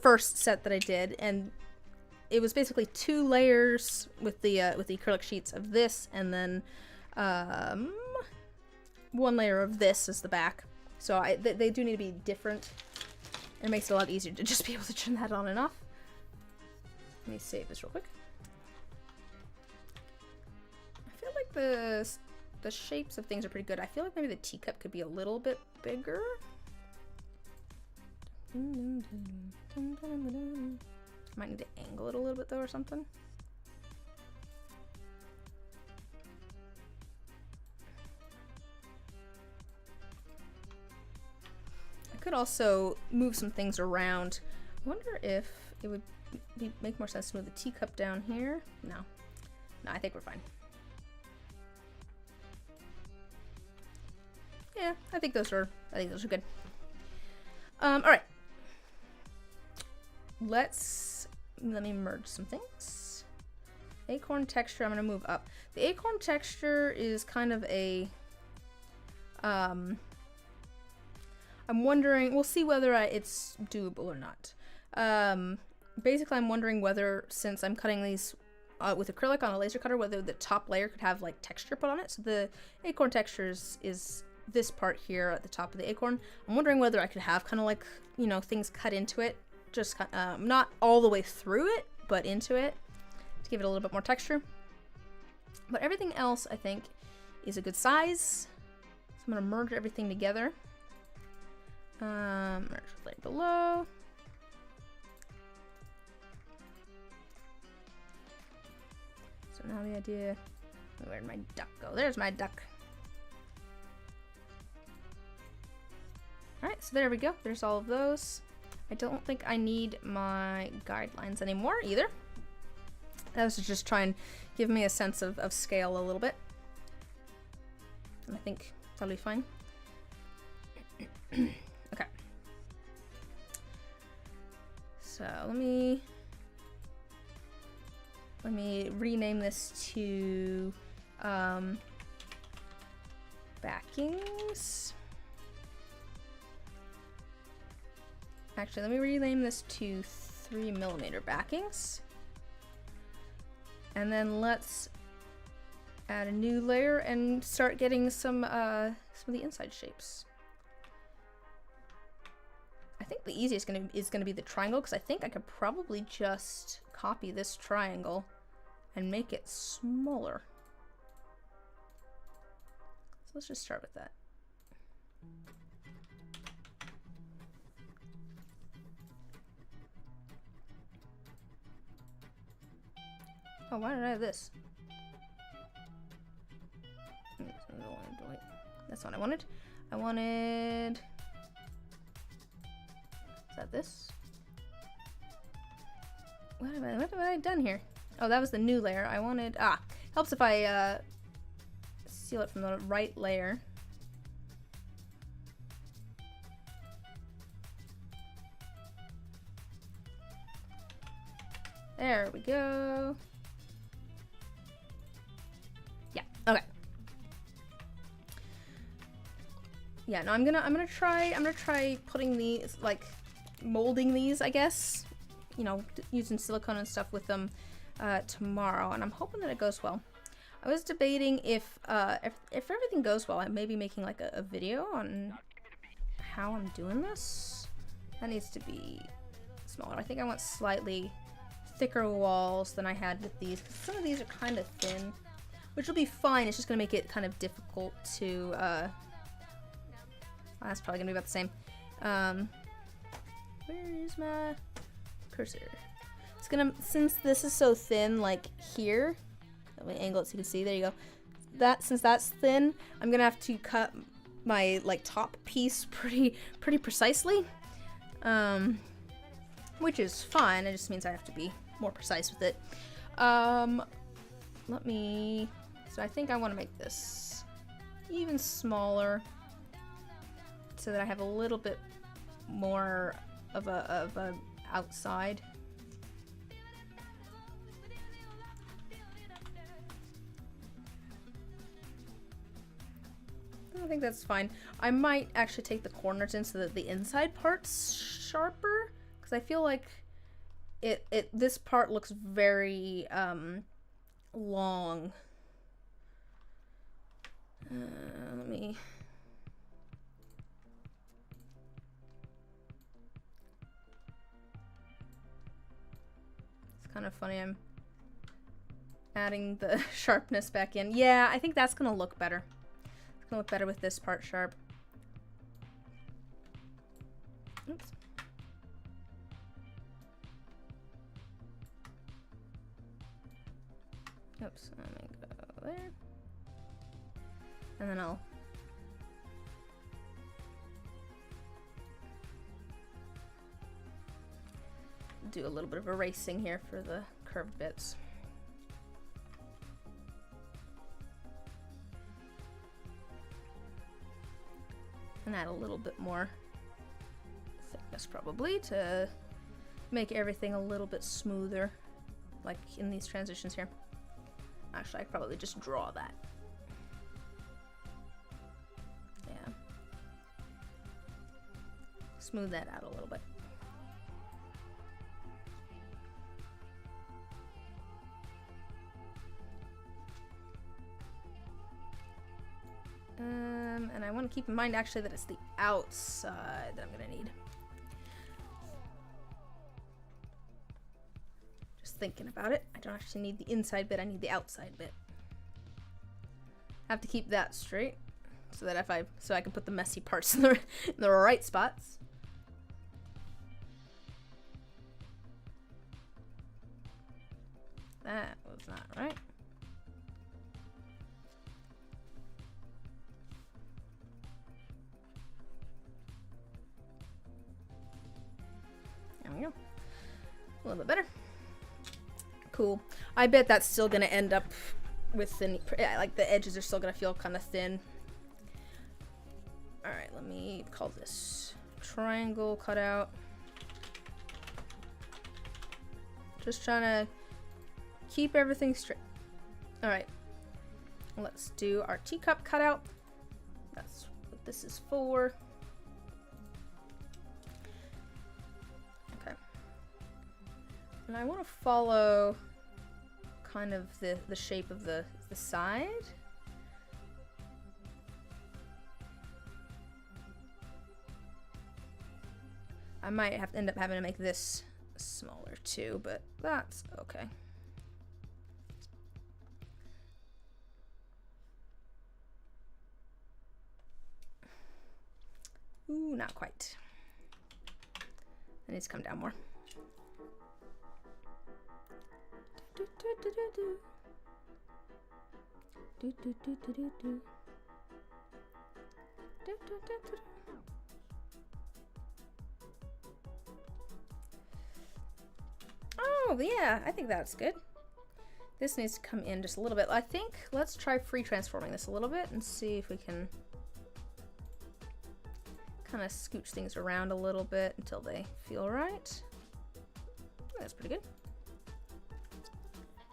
first set that I did, and it was basically 2 layers with the acrylic sheets of this, and then 1 layer of this as the back. So they do need to be different. It makes it a lot easier to just be able to turn that on and off. Let me save this real quick. I feel like the shapes of things are pretty good. I feel like maybe the teacup could be a little bit bigger. Might need to angle it a little bit though or something. I could also move some things around. I wonder if it would make more sense to move the teacup down here. No, I think we're fine. Yeah, I think those are good. All right. Let me merge some things. Acorn texture, I'm gonna move up. The acorn texture is kind of a, I'm wondering, we'll see whether it's doable or not. Basically I'm wondering whether, since I'm cutting these with acrylic on a laser cutter, whether the top layer could have like texture put on it. So the acorn texture is this part here at the top of the acorn. I'm wondering whether I could have kind of like, you know, things cut into it, just not all the way through it, but into it, to give it a little bit more texture. But everything else I think is a good size. So I'm gonna merge everything together. Merge with layer below. So now the idea, where'd my duck go? There's my duck. Alright, so there we go. There's all of those. I don't think I need my guidelines anymore either. That was to just try and give me a sense of scale a little bit. And I think that'll be fine. Okay. So let me rename this to backings. Actually, let me rename this to 3mm backings. And then let's add a new layer and start getting some of the inside shapes. I think the easiest is gonna be the triangle, because I think I could probably just copy this triangle and make it smaller. So let's just start with that. Oh, why did I have this? That's what I wanted. Is that this? What have I done here? Oh, that was the new layer. I wanted, helps if I seal it from the right layer. There we go. Yeah, okay. Yeah, no, I'm gonna try putting these, like, molding these, I guess. You know, using silicone and stuff with them tomorrow, and I'm hoping that it goes well. I was debating if everything goes well, I may be making like a video on how I'm doing this. That needs to be smaller. I think I want slightly thicker walls than I had with these, because some of these are kind of thin, which will be fine. It's just going to make it kind of difficult to, well, that's probably going to be about the same. Where is my cursor? It's gonna, since this is so thin, like here, let me angle it so you can see, there you go. Since that's thin, I'm gonna have to cut my, like, top piece pretty precisely. Which is fine, it just means I have to be more precise with it. Let me, so I think I want to make this even smaller so that I have a little bit more of a outside. I think that's fine. I might actually take the corners in so that the inside part's sharper, because I feel like this part looks very long. Let me. It's kind of funny. I'm adding the sharpness back in. Yeah, I think that's gonna look better. It's gonna look better with this part sharp. Oops. Oops, let me go there. And then I'll do a little bit of erasing here for the curved bits. And add a little bit more thickness probably to make everything a little bit smoother, like in these transitions here. Actually, I could probably just draw that. Yeah. Smooth that out a little bit. And I want to keep in mind actually that it's the outside that I'm going to need. Just thinking about it, I don't actually need the inside bit, I need the outside bit. I have to keep that straight so that so I can put the messy parts in the right spots. That was not right. There we go. A little bit better. Cool. I bet that's still gonna end up with thin, like the edges are still gonna feel kind of thin. All right, let me call this triangle cutout. Just trying to keep everything straight. All right, let's do our teacup cutout. That's what this is for. And I want to follow kind of the shape of the side. I might have to end up having to make this smaller too, but that's okay. Ooh, not quite. It needs to come down more. Oh yeah, I think that's good. This needs to come in just a little bit. I think let's try free transforming this a little bit and see if we can kind of scooch things around a little bit until they feel right. That's pretty good.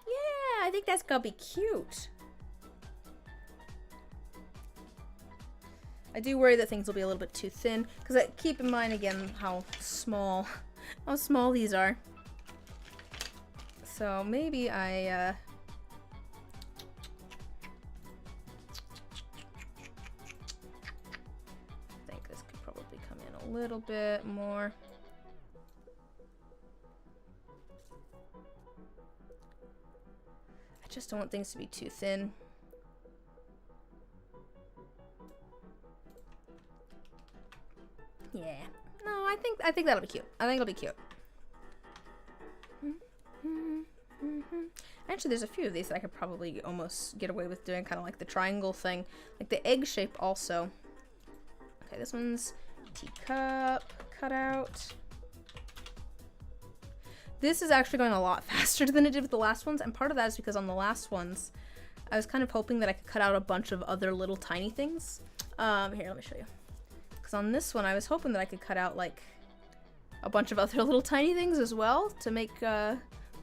Yeah, I think that's gonna be cute. I do worry that things will be a little bit too thin, because keep in mind again how small these are. So maybe I think this could probably come in a little bit more. I just don't want things to be too thin. Yeah. No, I think that'll be cute. I think it'll be cute. Actually, there's a few of these that I could probably almost get away with doing, kind of like the triangle thing. Like the egg shape also. Okay, this one's teacup cutout. This is actually going a lot faster than it did with the last ones, and part of that is because on the last ones, I was kind of hoping that I could cut out a bunch of other little tiny things. Here, let me show you. Because on this one, I was hoping that I could cut out, like, a bunch of other little tiny things as well to make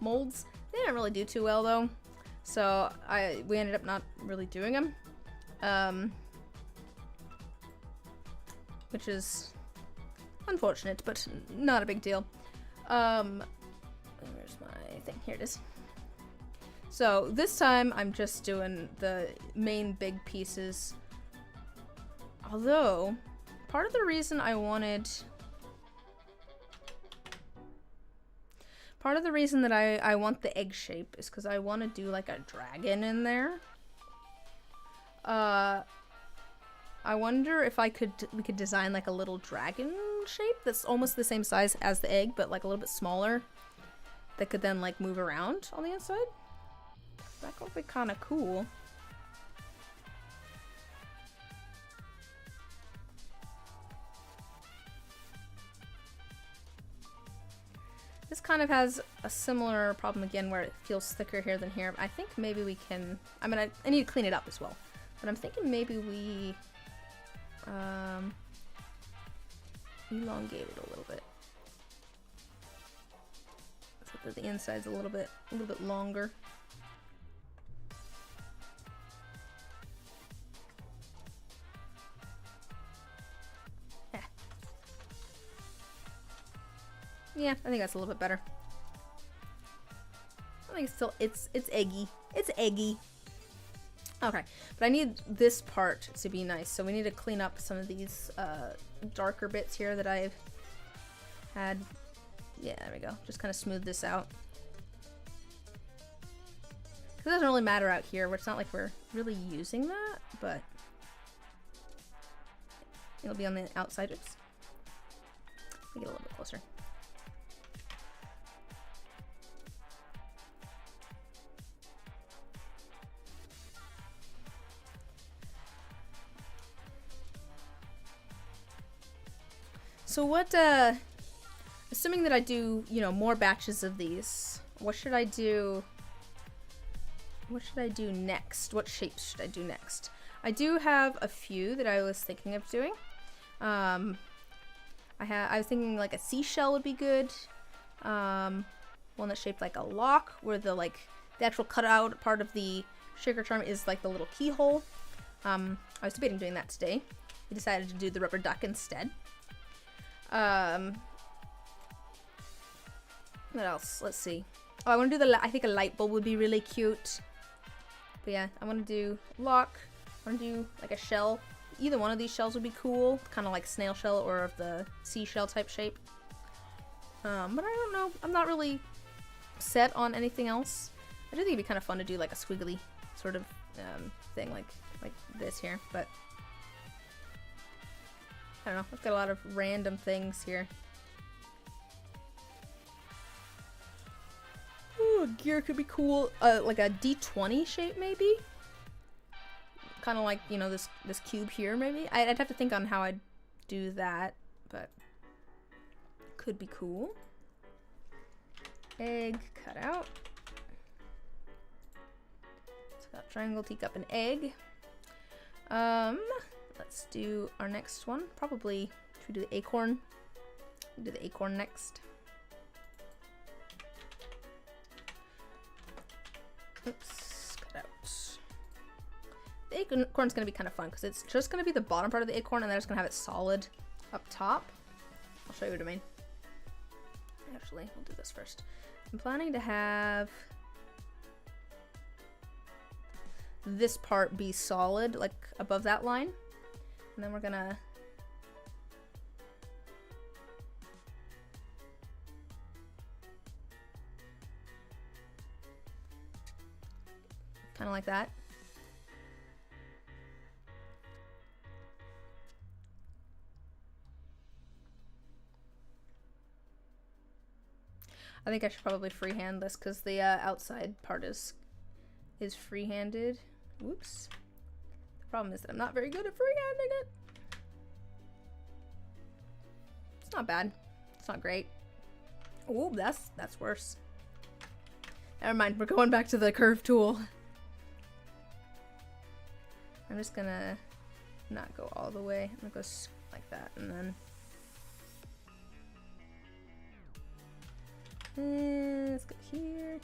molds. They didn't really do too well, though. So, we ended up not really doing them. Which is unfortunate, but not a big deal. Where's my thing? Here it is. So this time I'm just doing the main big pieces. Although, part of the reason I wanted... Part of the reason that I want the egg shape is because I want to do like a dragon in there. I wonder if we could design like a little dragon shape that's almost the same size as the egg, but like a little bit smaller. That could then like move around on the inside. That could be kind of cool. This kind of has a similar problem again where it feels thicker here than here. I think maybe we can, I mean, I need to clean it up as well. But I'm thinking maybe we elongate it a little bit. So that the inside's a little bit longer. Yeah, I think that's a little bit better. I think it's still, it's eggy. It's eggy. Okay, but I need this part to be nice, so we need to clean up some of these darker bits here that I've had. Yeah, there we go. Just kind of smooth this out. It doesn't really matter out here, where it's not like we're really using that, but it'll be on the outside. Oops. Let me get a little bit closer. So what, assuming that I do, you know, more batches of these, what should I do next? What shapes should I do next? I do have a few that I was thinking of doing. I was thinking like a seashell would be good. One that's shaped like a lock, where the actual cutout part of the shaker charm is like the little keyhole. I was debating doing that today. We decided to do the rubber duck instead. What else? Let's see. Oh, I want to do I think a light bulb would be really cute. But yeah, I want to do lock. I want to do like a shell. Either one of these shells would be cool. Kind of like snail shell or of the seashell type shape. But I don't know. I'm not really set on anything else. I do think it'd be kind of fun to do like a squiggly sort of thing like this here. But I don't know. I've got a lot of random things here. Ooh, gear could be cool. Like a D20 shape, maybe. Kind of like, you know, this cube here, maybe. I'd have to think on how I'd do that, but could be cool. Egg cut out. It's got triangle, teacup, and egg. Let's do our next one. Probably, should we do the acorn? We'll do the acorn next. Oops, cut out. The acorn's gonna be kind of fun because it's just gonna be the bottom part of the acorn and then it's gonna have it solid up top. I'll show you what I mean. Actually, we'll do this first. I'm planning to have this part be solid, like above that line. And then we're gonna Kind of like that. I think I should probably freehand this because the outside part is free-handed. Whoops. The problem is that I'm not very good at freehanding it. It's not bad. It's not great. Oh, that's worse. Never mind, we're going back to the curve tool. I'm just gonna not go all the way. I'm gonna go like that, and then let's go here.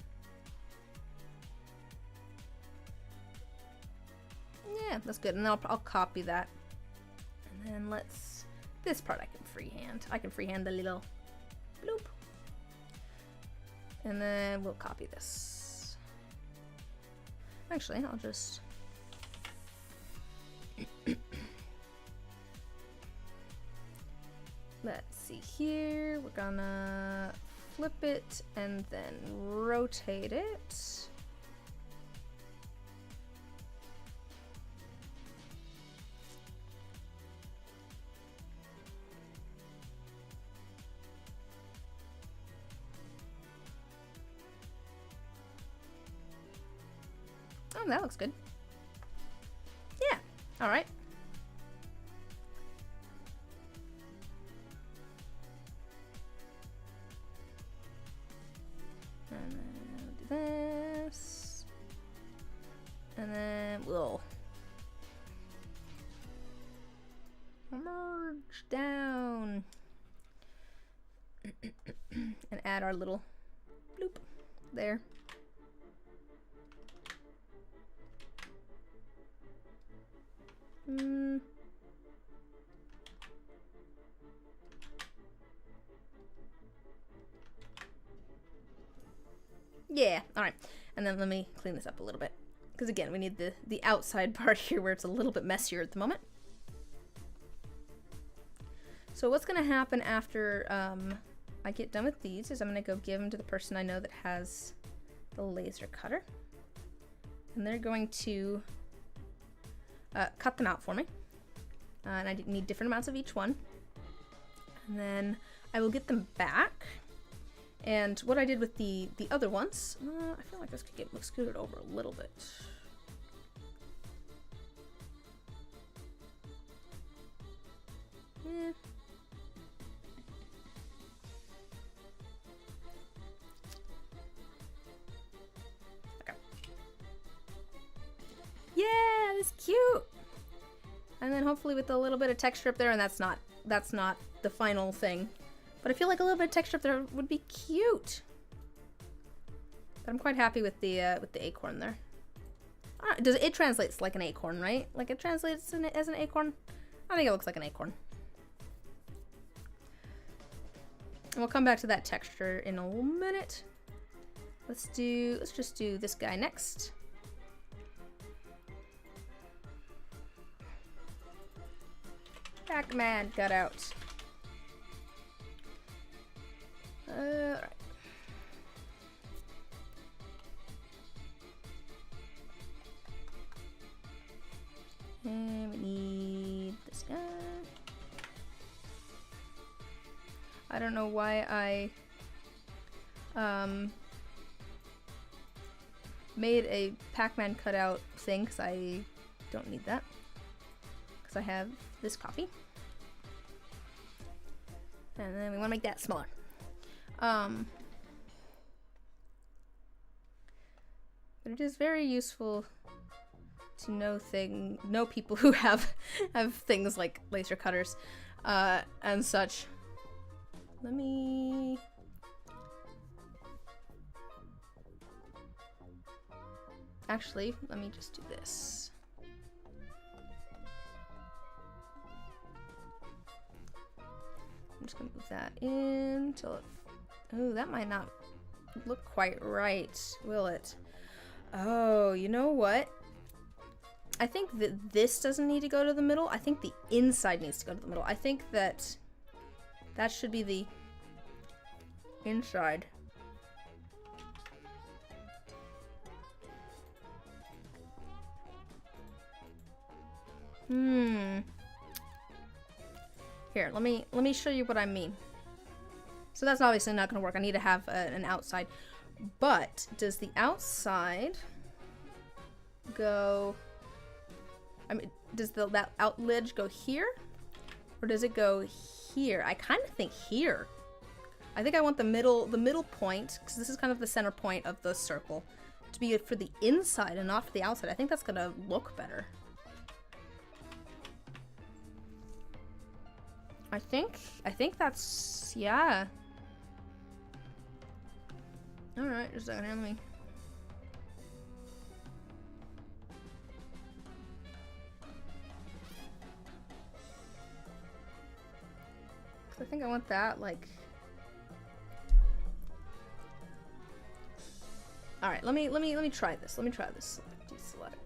Yeah, that's good. And then I'll copy that. And then this part I can freehand. I can freehand the little bloop. And then we'll copy this. Actually, I'll just let's see here. We're gonna flip it and then rotate it. Oh, that looks good. Yeah, all right. And then do this. And then we'll merge down and add our little bloop there. Yeah, all right. And then let me clean this up a little bit. Because again, we need the outside part here where it's a little bit messier at the moment. So what's going to happen after I get done with these is I'm going to go give them to the person I know that has the laser cutter. And they're going to cut them out for me. And I need different amounts of each one. And then I will get them back. And what I did with the other ones, I feel like this could get scooted over a little bit. Yeah. Okay. Yeah, that's cute. And then hopefully with a little bit of texture up there, and that's not the final thing. But I feel like a little bit of texture up there would be cute. But I'm quite happy with the acorn there. Does it translates like an acorn, right? Like it translates as an acorn? I think it looks like an acorn. And we'll come back to that texture in a minute. Let's just do this guy next. Pac-Man got out. Alright. And we need this guy. I don't know why I made a Pac-Man cutout thing, because I don't need that. Because I have this copy. And then we want to make that smaller. But it is very useful to know people who have things like laser cutters and such. Actually, let me just do this. I'm just gonna move that in till it. Oh, that might not look quite right, will it? Oh, you know what? I think that this doesn't need to go to the middle. I think the inside needs to go to the middle. I think that should be the inside. Here, let me show you what I mean. So that's obviously not going to work. I need to have an outside. But does the outside go... I mean, does that outlidge go here? Or does it go here? I kind of think here. I think I want the middle point, because this is kind of the center point of the circle, to be for the inside and not for the outside. I think that's going to look better. I think that's, yeah. Alright, just a second, let me. I think I want that, like. Alright, let me try this. Let me try this. Deselect.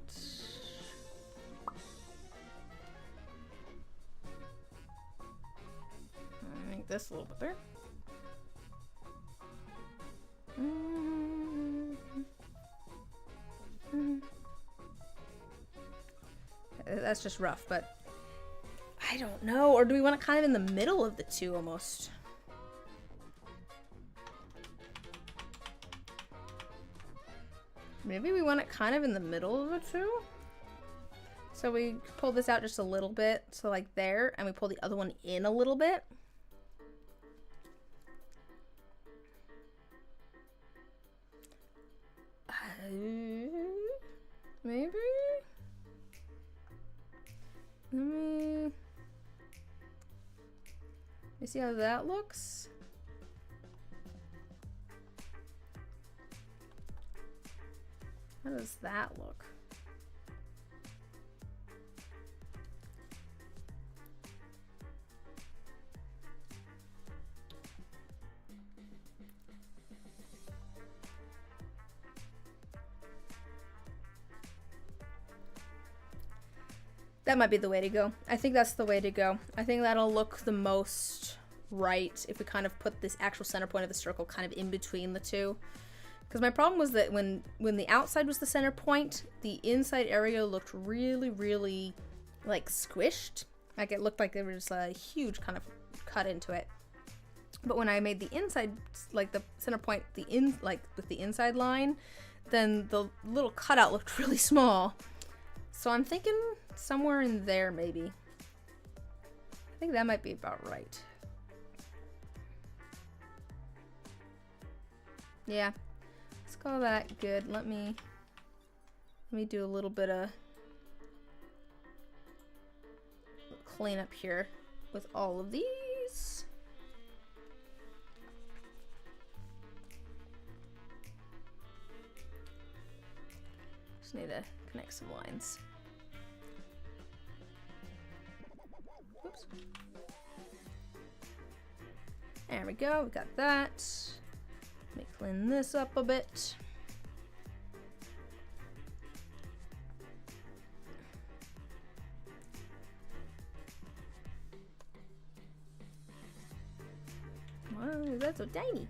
Make this a little bit better. That's just rough, but I don't know. Or do we want it kind of in the middle of the two almost? Maybe we want it kind of in the middle of the two? So we pull this out just a little bit, so like there, and we pull the other one in a little bit. Maybe? Let me see how that looks. How does that look? That might be the way to go. I think that's the way to go. I think that'll look the most right if we kind of put this actual center point of the circle kind of in between the two. Because my problem was that when the outside was the center point, the inside area looked really, really, like, squished. Like, it looked like there was a huge kind of cut into it. But when I made the inside, like, the center point, like, with the inside line, then the little cutout looked really small. So I'm thinking somewhere in there, maybe. I think that might be about right. Yeah. Let's call that good. Let me do a little bit of cleanup here with all of these. Just need to connect some lines. Oops. There we go. We got that. Let me clean this up a bit. Wow, that's so tiny.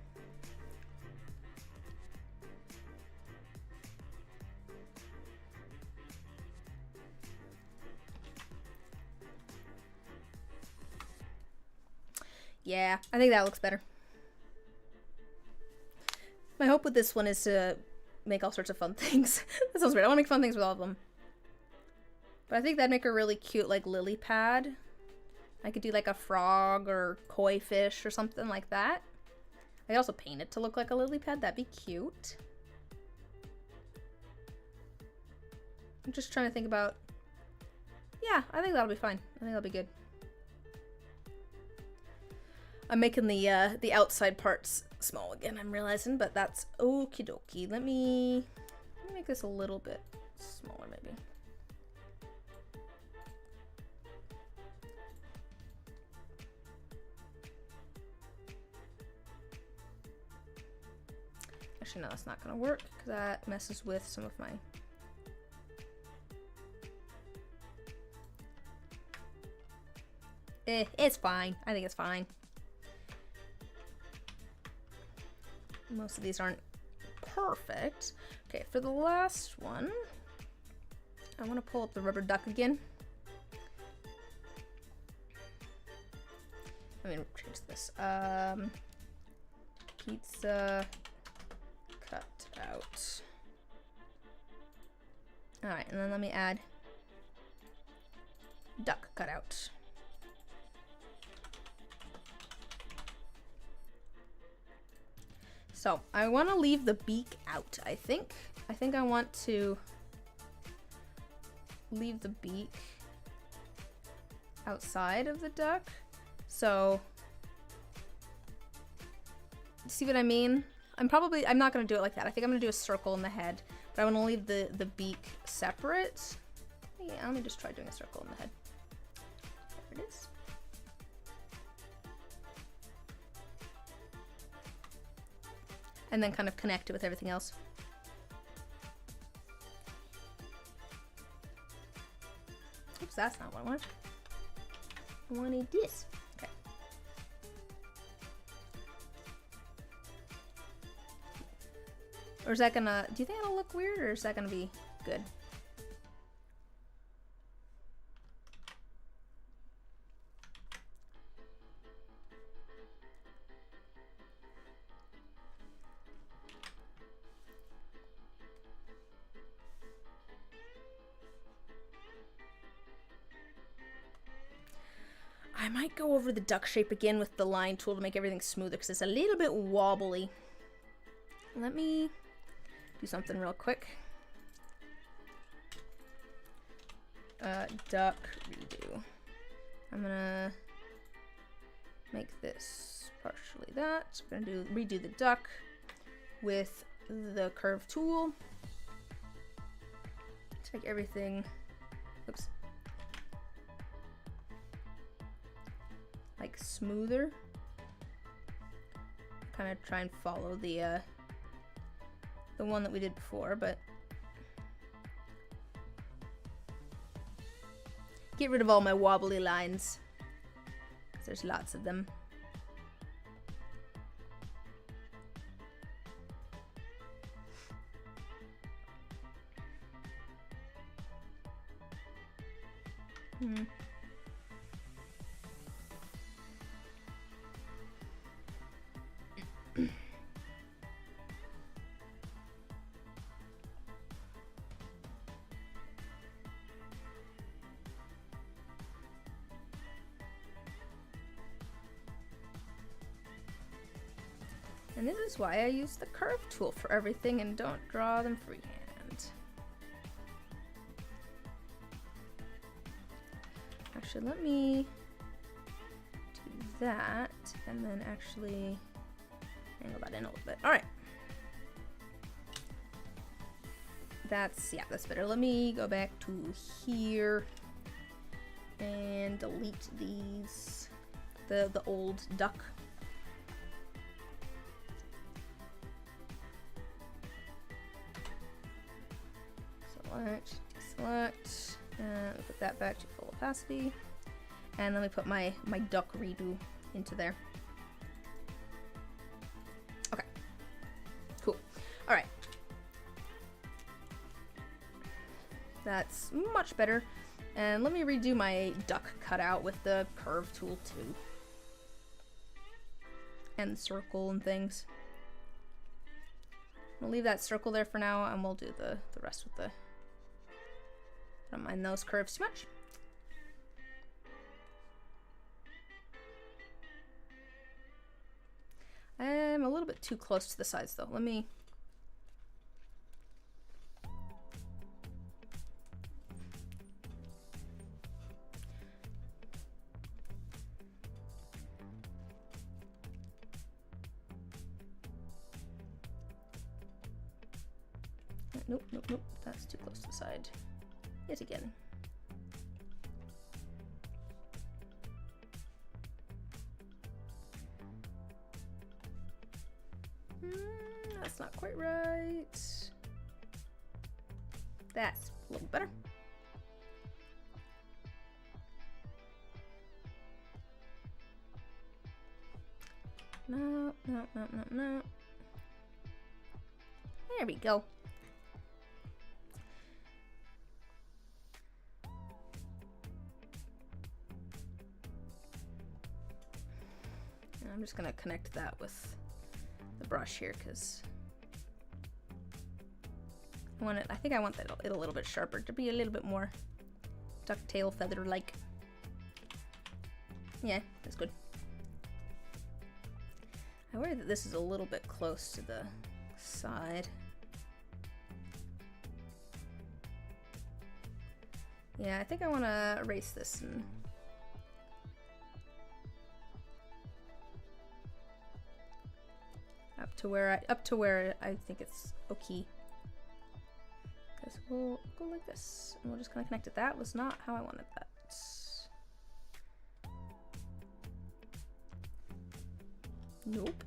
Yeah, I think that looks better. My hope with this one is to make all sorts of fun things. That sounds weird. I want to make fun things with all of them. But I think that'd make a really cute, like, lily pad. I could do, like, a frog or koi fish or something like that. I could also paint it to look like a lily pad. That'd be cute. I'm just trying to think about... Yeah, I think that'll be fine. I think that'll be good. I'm making the outside parts small again, I'm realizing, but that's okie dokie. Let me make this a little bit smaller, maybe. Actually, no, that's not gonna work because that messes with some of my... It's fine. I think it's fine. Most of these aren't perfect. Okay, for the last one, I want to pull up the rubber duck again. Let me change this. Pizza cut out. Alright, and then let me add duck cutout. So I want to leave the beak out, I think. I think I want to leave the beak outside of the duck. So, see what I mean? I'm not going to do it like that. I think I'm going to do a circle in the head, but I want to leave the beak separate. Yeah, let me just try doing a circle in the head. There it is. And then kind of connect it with everything else. Oops, that's not what I want. I wanted this. Okay. Or is that gonna, do you think it'll look weird, or is that gonna be good? I might go over the duck shape again with the line tool to make everything smoother because it's a little bit wobbly. Let me do something real quick. Duck redo. I'm gonna make this partially that. I'm gonna redo the duck with the curve tool to make everything, oops, like smoother. Kind of try and follow the one that we did before, but get rid of all my wobbly lines, 'cause there's lots of them. And this is why I use the curve tool for everything and don't draw them freehand. Actually, let me do that and then actually angle that in a little bit. All right. That's better. Let me go back to here and delete these, the old duck. Deselect, and put that back to full opacity, and let me put my duck redo into there. Okay, cool. All right, that's much better. And let me redo my duck cutout with the curve tool too, and circle and things. We'll leave that circle there for now, and we'll do the rest with the. Don't mind those curves too much. I'm a little bit too close to the sides though. Let me. Nope. That's too close to the side. Yet again. That's not quite right. That's a little better. No. There we go. I'm just gonna connect that with the brush here because I think I want it a little bit sharper to be a little bit more ducktail feather like. Yeah, that's good. I worry that this is a little bit close to the side. Yeah, I think I want to erase this and up to where I think it's okay. Because we'll go like this, and we're just gonna connect it. That was not how I wanted that. Nope.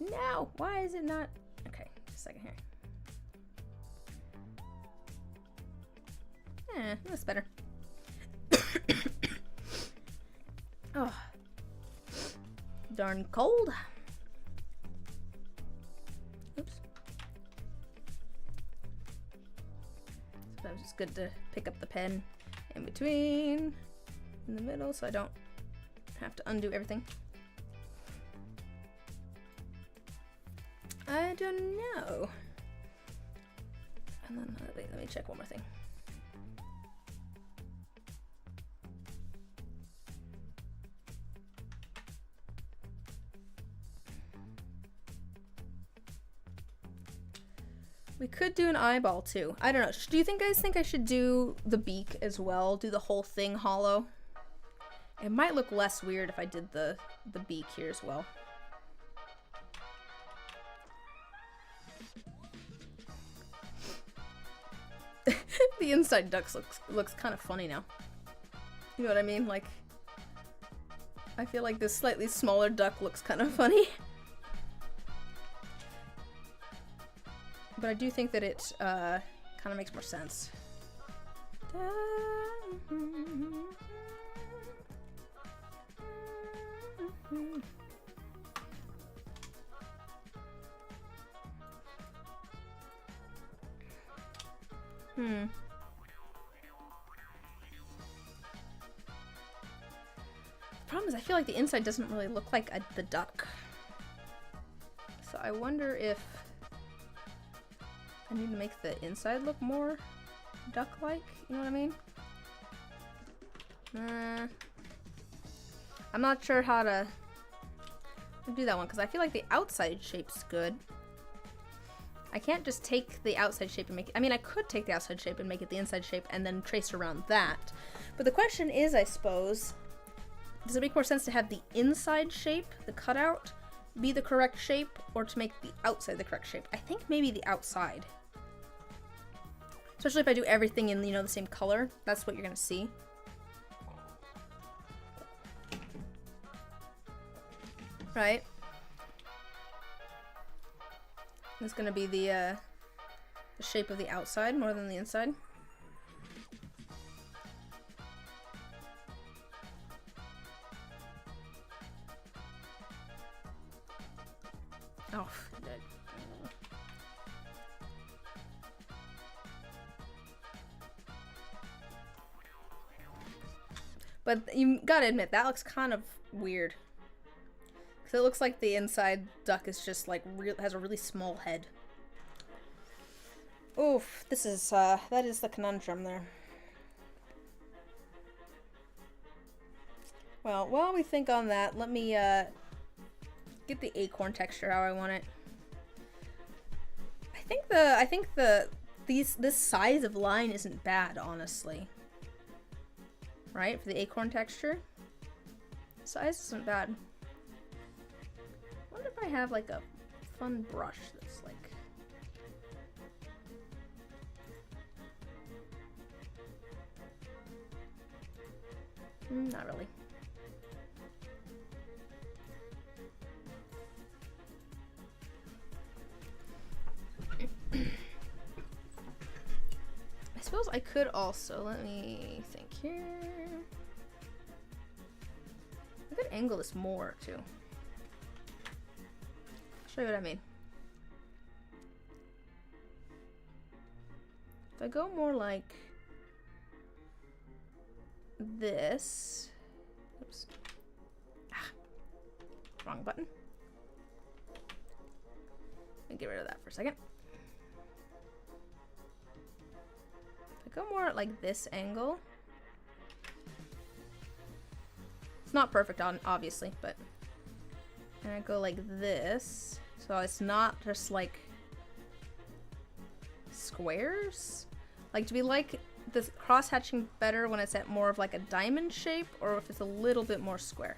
No! Why is it not? Okay, just a second here. That's better. Oh. Darn cold. Oops. Sometimes it's good to pick up the pen in between, in the middle, so I don't have to undo everything. I don't know. And then let me check one more thing. We could do an eyeball too. I don't know. Do you guys think I should do the beak as well? Do the whole thing hollow? It might look less weird if I did the beak here as well. The inside ducks looks kind of funny now. You know what I mean? Like, I feel like this slightly smaller duck looks kind of funny. But I do think that it kind of makes more sense. The problem is I feel like the inside doesn't really look like the duck. So I wonder if I need to make the inside look more duck-like, you know what I mean? I'm not sure how to do that one because I feel like the outside shape's good. I can't just take the outside shape and make it, I mean, I could take the outside shape and make it the inside shape and then trace around that. But the question is, I suppose, does it make more sense to have the inside shape, the cutout, be the correct shape, or to make the outside the correct shape? I think maybe the outside. Especially if I do everything in, you know, the same color. That's what you're gonna see. Right? It's gonna be the shape of the outside more than the inside. Oh, dead. But you gotta admit, that looks kind of weird. Because it looks like the inside duck is just like, has a really small head. Oof, this is, that is the conundrum there. Well, while we think on that, let me, get the acorn texture how I want it. I think this size of line isn't bad, honestly. Right, for the acorn texture. Size isn't bad. I wonder if I have like a fun brush that's like... not really. I suppose I could also, let me think here. I could angle this more too. I'll show you what I mean. If I go more like this. Oops. Ah, wrong button. Let me get rid of that for a second. If I go more at like this angle. It's not perfect, obviously, but. And I go like this. So it's not just like squares. Like, do we like the cross-hatching better when it's at more of like a diamond shape, or if it's a little bit more square?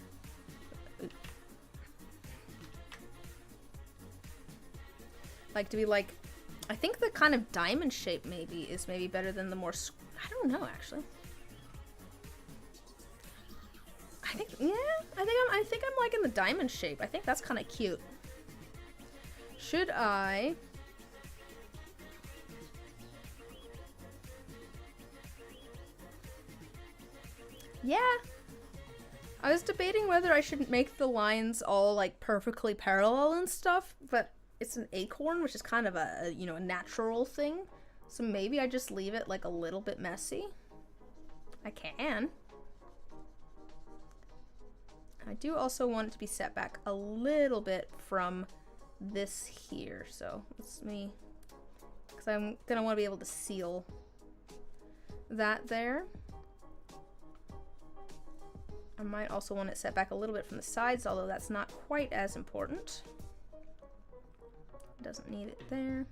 Like, do we like, I think the kind of diamond shape maybe is maybe better than the more, I don't know actually. I think, yeah, I think I'm liking the diamond shape. I think that's kind of cute. Should I? Yeah. I was debating whether I should make the lines all like perfectly parallel and stuff, but it's an acorn, which is kind of a you know, a natural thing. So maybe I just leave it like a little bit messy. I can. I do also want it to be set back a little bit from this here. So let's me, because I'm gonna want to be able to seal that there. I might also want it set back a little bit from the sides, although that's not quite as important. Doesn't need it there.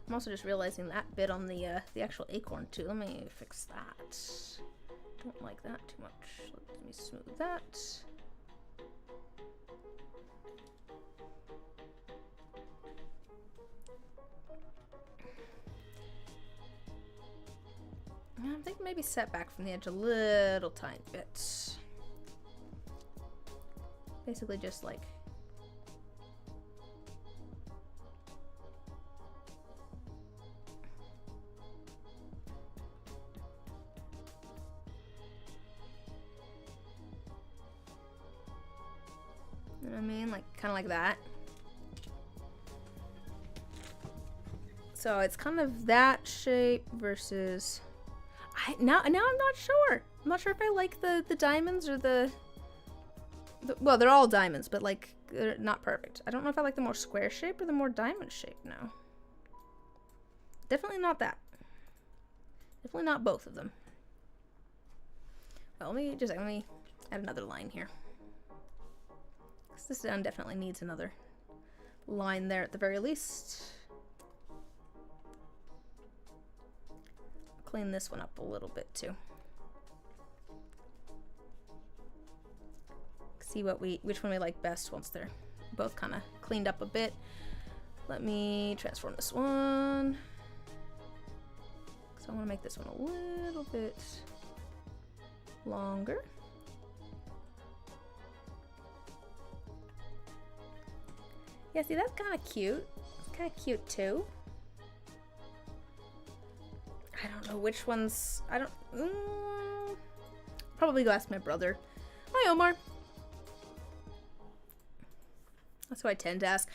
I'm also just realizing that bit on the actual acorn too. Let me fix that. Don't like that too much. Let me smooth that. I think maybe set back from the edge a little tiny bit. Basically just like you know what I mean? Like kind of like that. So it's kind of that shape versus now I'm not sure. I'm not sure if I like the diamonds or the well, they're all diamonds, but like they're not perfect. I don't know if I like the more square shape or the more diamond shape now. Definitely not that. Definitely not both of them. Well, let me add another line here. This down definitely needs another line there at the very least. Clean this one up a little bit too. See which one we like best once they're both kind of cleaned up a bit. Let me transform this one. So I want to make this one a little bit longer. Yeah, see, that's kind of cute. It's kind of cute too. I don't know which ones. I don't. Probably go ask my brother. Hi, Omar. That's who I tend to ask.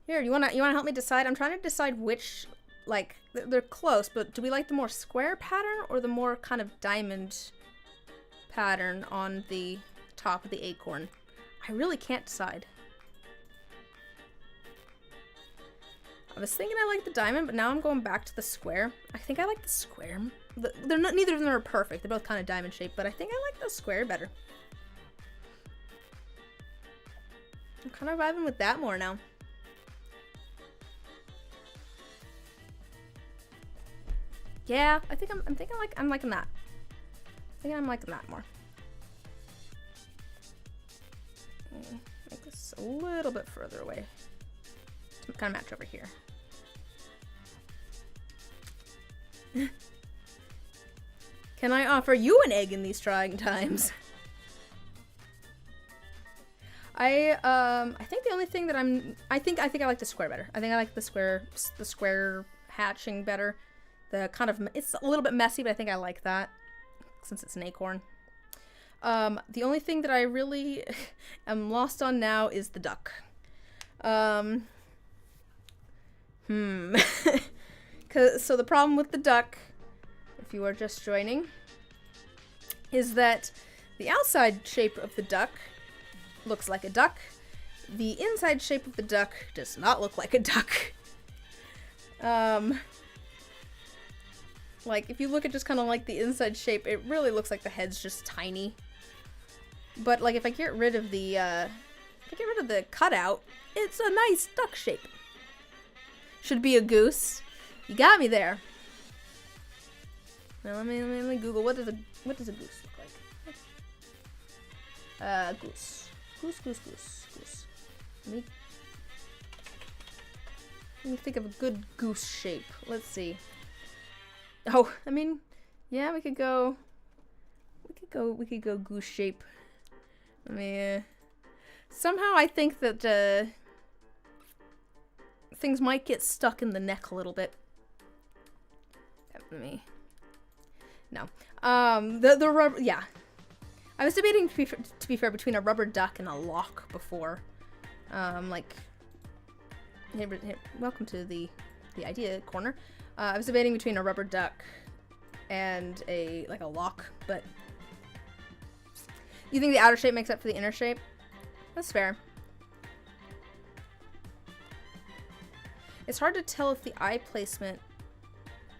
Here, you wanna help me decide? I'm trying to decide which, like, they're close, but do we like the more square pattern or the more kind of diamond pattern on the top of the acorn? I really can't decide. I was thinking I like the diamond, but now I'm going back to the square. I think I like the square. They're not, neither of them are perfect. They're both kind of diamond shaped, but I think I like the square better. I'm kind of vibing with that more now. Yeah, I think I'm liking that. I think I'm liking that more. Make this a little bit further away to kind of match over here. Can I offer you an egg in these trying times? I think the only thing that I think I like the square better. I think I like the square hatching better. The kind of, it's a little bit messy, but I think I like that since it's an acorn. The only thing that I really am lost on now is the duck. So the problem with the duck, if you are just joining, is that the outside shape of the duck looks like a duck. The inside shape of the duck does not look like a duck. Like, if you look at just kind of like the inside shape, it really looks like the head's just tiny. But, like, if I get rid of the, cutout, it's a nice duck shape. Should be a goose. You got me there. Now, let me Google, what does a goose look like? Goose. Goose. Let me think of a good goose shape. Let's see. Oh, I mean, yeah, we could go goose shape. I mean, somehow I think that things might get stuck in the neck a little bit. No. The rubber, yeah. I was debating, to be fair, between a rubber duck and a lock before. Like, welcome to the idea corner. I was debating between a rubber duck and a lock, but you think the outer shape makes up for the inner shape? That's fair. It's hard to tell if the eye placement,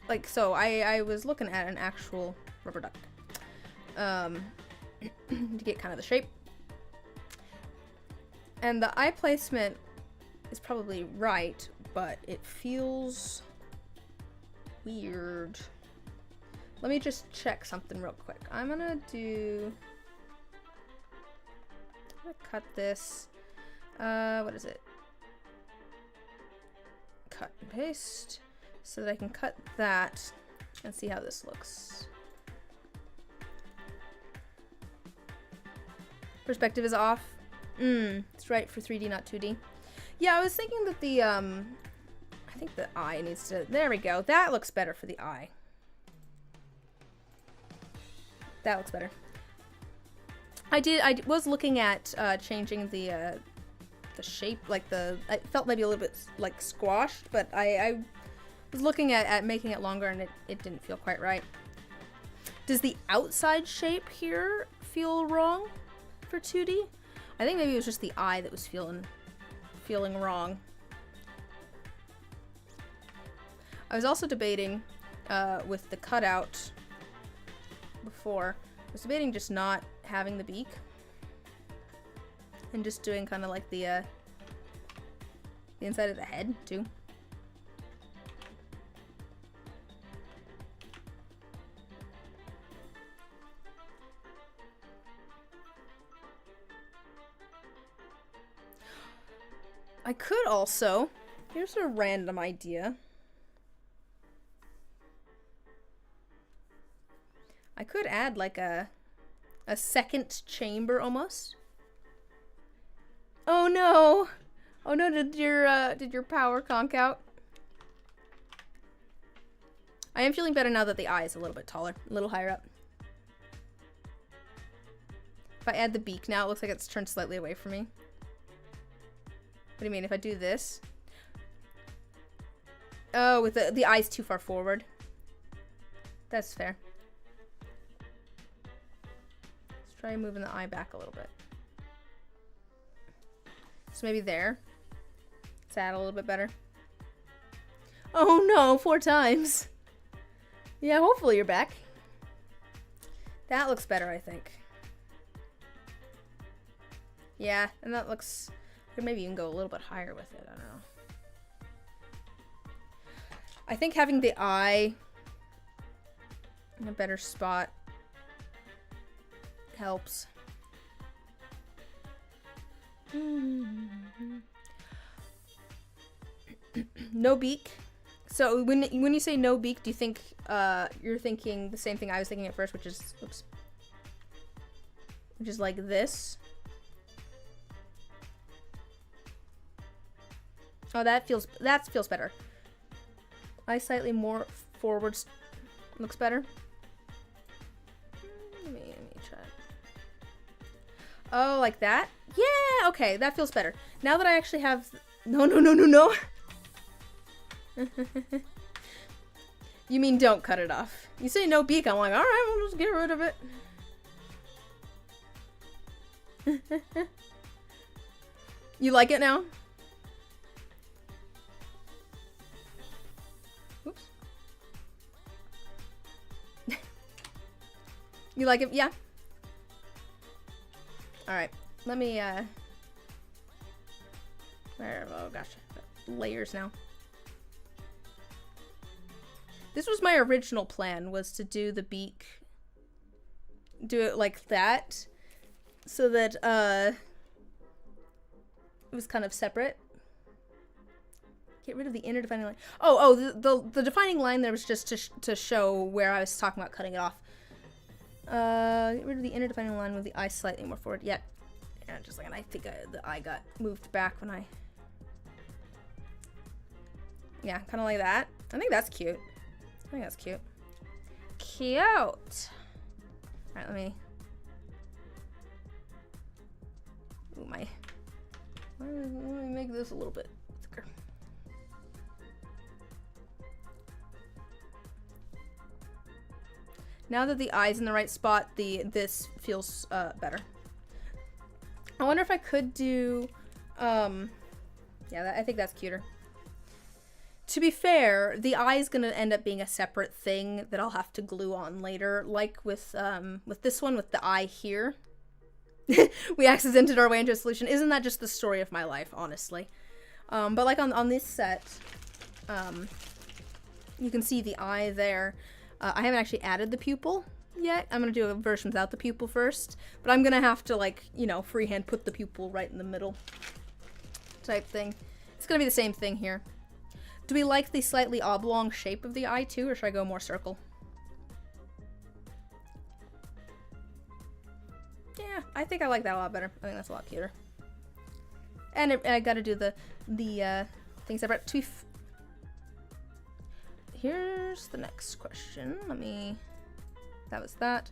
like, so I was looking at an actual rubber duck to get kind of the shape, and the eye placement is probably right, but it feels weird. Let me just check something real quick. I'm gonna cut this. What is it? Cut and paste so that I can cut that and see how this looks. Perspective is off. It's right for 3D, not 2D. Yeah, I was thinking that the, I think the eye needs to, there we go. That looks better for the eye. That looks better. I was looking at, changing the shape, like it felt maybe a little bit, like, squashed, but I was looking at making it longer and it didn't feel quite right. Does the outside shape here feel wrong for 2D? I think maybe it was just the eye that was feeling wrong. I was also debating with the cutout before. I was debating just not having the beak and just doing kind of like the inside of the head too. I could also, here's a random idea. I could add like a second chamber almost. Oh no! Oh no, did your power conk out? I am feeling better now that the eye is a little bit taller, a little higher up. If I add the beak now, it looks like it's turned slightly away from me. What do you mean, if I do this? Oh, with the eye's too far forward. That's fair. Let's try moving the eye back a little bit. So maybe there. Let's add a little bit better. Oh no, 4 times. Yeah, hopefully you're back. That looks better, I think. Yeah, and that looks... Maybe you can go a little bit higher with it, I don't know. I think having the eye in a better spot helps. No beak. So when you say no beak, do you think you're thinking the same thing I was thinking at first, which is like this? Oh, that feels better. Eye slightly more forwards looks better. Let me try. Oh, like that? Yeah, okay, that feels better. Now that I actually have... No, no, no, no, no. You mean don't cut it off. You say no beak, I'm like, alright, we'll just get rid of it. You like it now? Oops. You like it? Yeah. Alright, let me, oh gosh, layers now. This was my original plan, was to do the beak, do it like that, so that, it was kind of separate. Get rid of the inner defining line. Oh, the defining line there was just to show where I was talking about cutting it off. Get rid of the inner defining line with the eye slightly more forward. Yeah, just like, and I think the eye got moved back when I... Yeah, kind of like that. I think that's cute. I think that's cute. Cute! Alright, let me... Ooh, let me make this a little bit thicker. Now that the eye's in the right spot, this feels better. I wonder if I could do... yeah, I think that's cuter. To be fair, the eye is going to end up being a separate thing that I'll have to glue on later, like with this one, with the eye here. We accidented our way into a solution. Isn't that just the story of my life, honestly? But like on this set, you can see the eye there. I haven't actually added the pupil yet. I'm going to do a version without the pupil first. But I'm going to have to, like, you know, freehand put the pupil right in the middle type thing. It's going to be the same thing here. Do we like the slightly oblong shape of the eye too, or should I go more circle? Yeah, I think I like that a lot better. I think that's a lot cuter. And I gotta do the things separate. Here's the next question. That was that.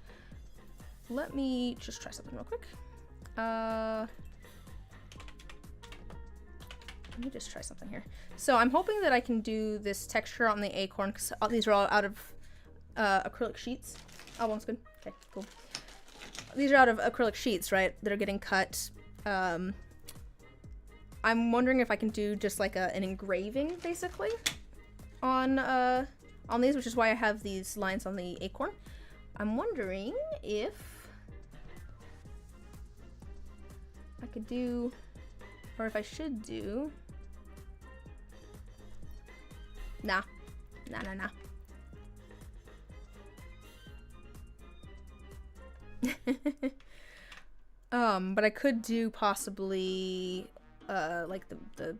Let me just try something real quick. Let me just try something here. So I'm hoping that I can do this texture on the acorn, because these are all out of acrylic sheets. Oh, one's good. Okay, cool. These are out of acrylic sheets, right, that are getting cut. I'm wondering if I can do just like an engraving, basically, on these, which is why I have these lines on the acorn. I'm wondering if I could do, or if I should do... Nah. But I could do possibly, like the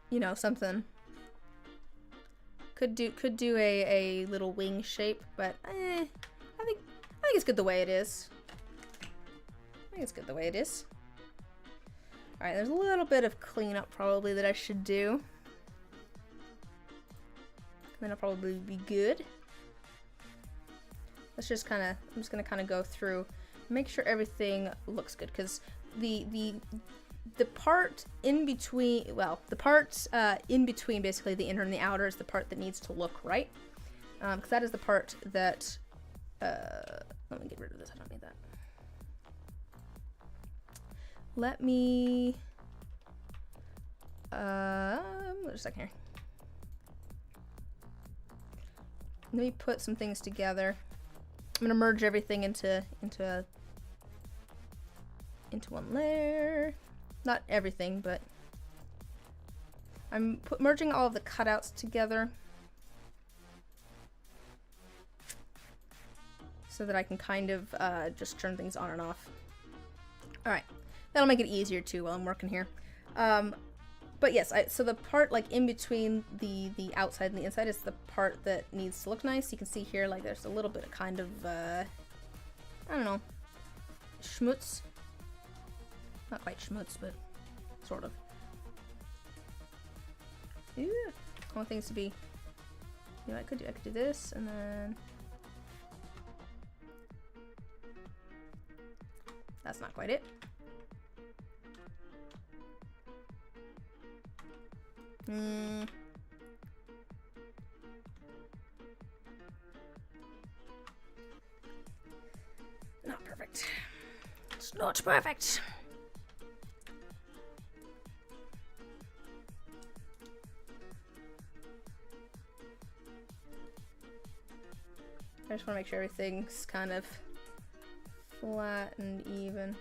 you know, something. Could do a little wing shape, but I think it's good the way it is. Alright, there's a little bit of cleanup probably that I should do. And then I'll probably be good. Let's just I'm just gonna kind of go through, make sure everything looks good, because the part in between, well, the part in between basically the inner and the outer is the part that needs to look right. Because that is the part that, let me get rid of this, I don't need that. Let me, wait a second here. Let me put some things together. I'm gonna merge everything into one layer. Not everything, but I'm merging all of the cutouts together so that I can kind of just turn things on and off. Alright, that'll make it easier too while I'm working here. But yes, so the part like in between the outside and the inside is the part that needs to look nice. You can see here, like, there's a little bit of kind of, I don't know, schmutz. Not quite schmutz, but sort of. Ew. I want things to be You know, I could do this, and then that's not quite it. Not perfect. It's not perfect. I just want to make sure everything's kind of flat and even.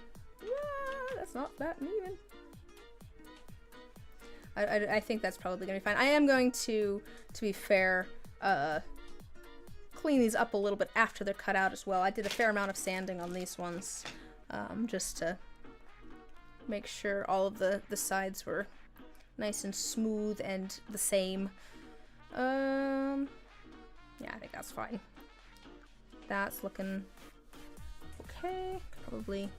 That's not that even. I think that's probably gonna be fine. I am going to be fair, clean these up a little bit after they're cut out as well. I did a fair amount of sanding on these ones, just to make sure all of the sides were nice and smooth and the same. Yeah, I think that's fine. That's looking okay. Probably.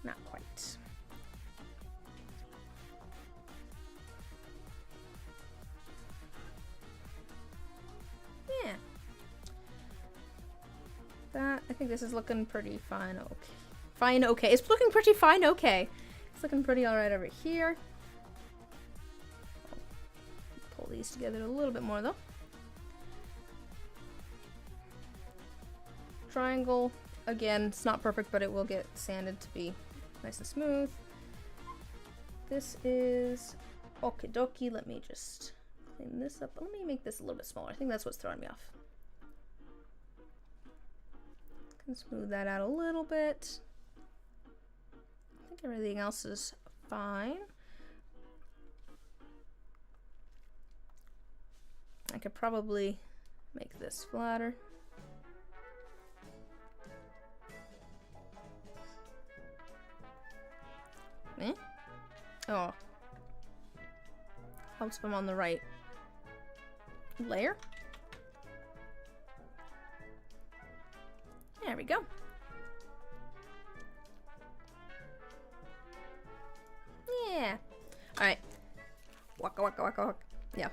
Not quite. Yeah. That, I think this is looking pretty fine. Okay. Fine, okay. It's looking pretty fine, okay. It's looking pretty alright over here. I'll pull these together a little bit more though. Triangle, again, it's not perfect, but it will get sanded to be nice and smooth. This is okie dokie. Let me just clean this up. Let me make this a little bit smaller. I think that's what's throwing me off. Can smooth that out a little bit. I think everything else is fine. I could probably make this flatter. Eh? Oh. Helps if I'm on the right layer. There we go. Yeah. Alright. Waka waka waka waka. Yeah.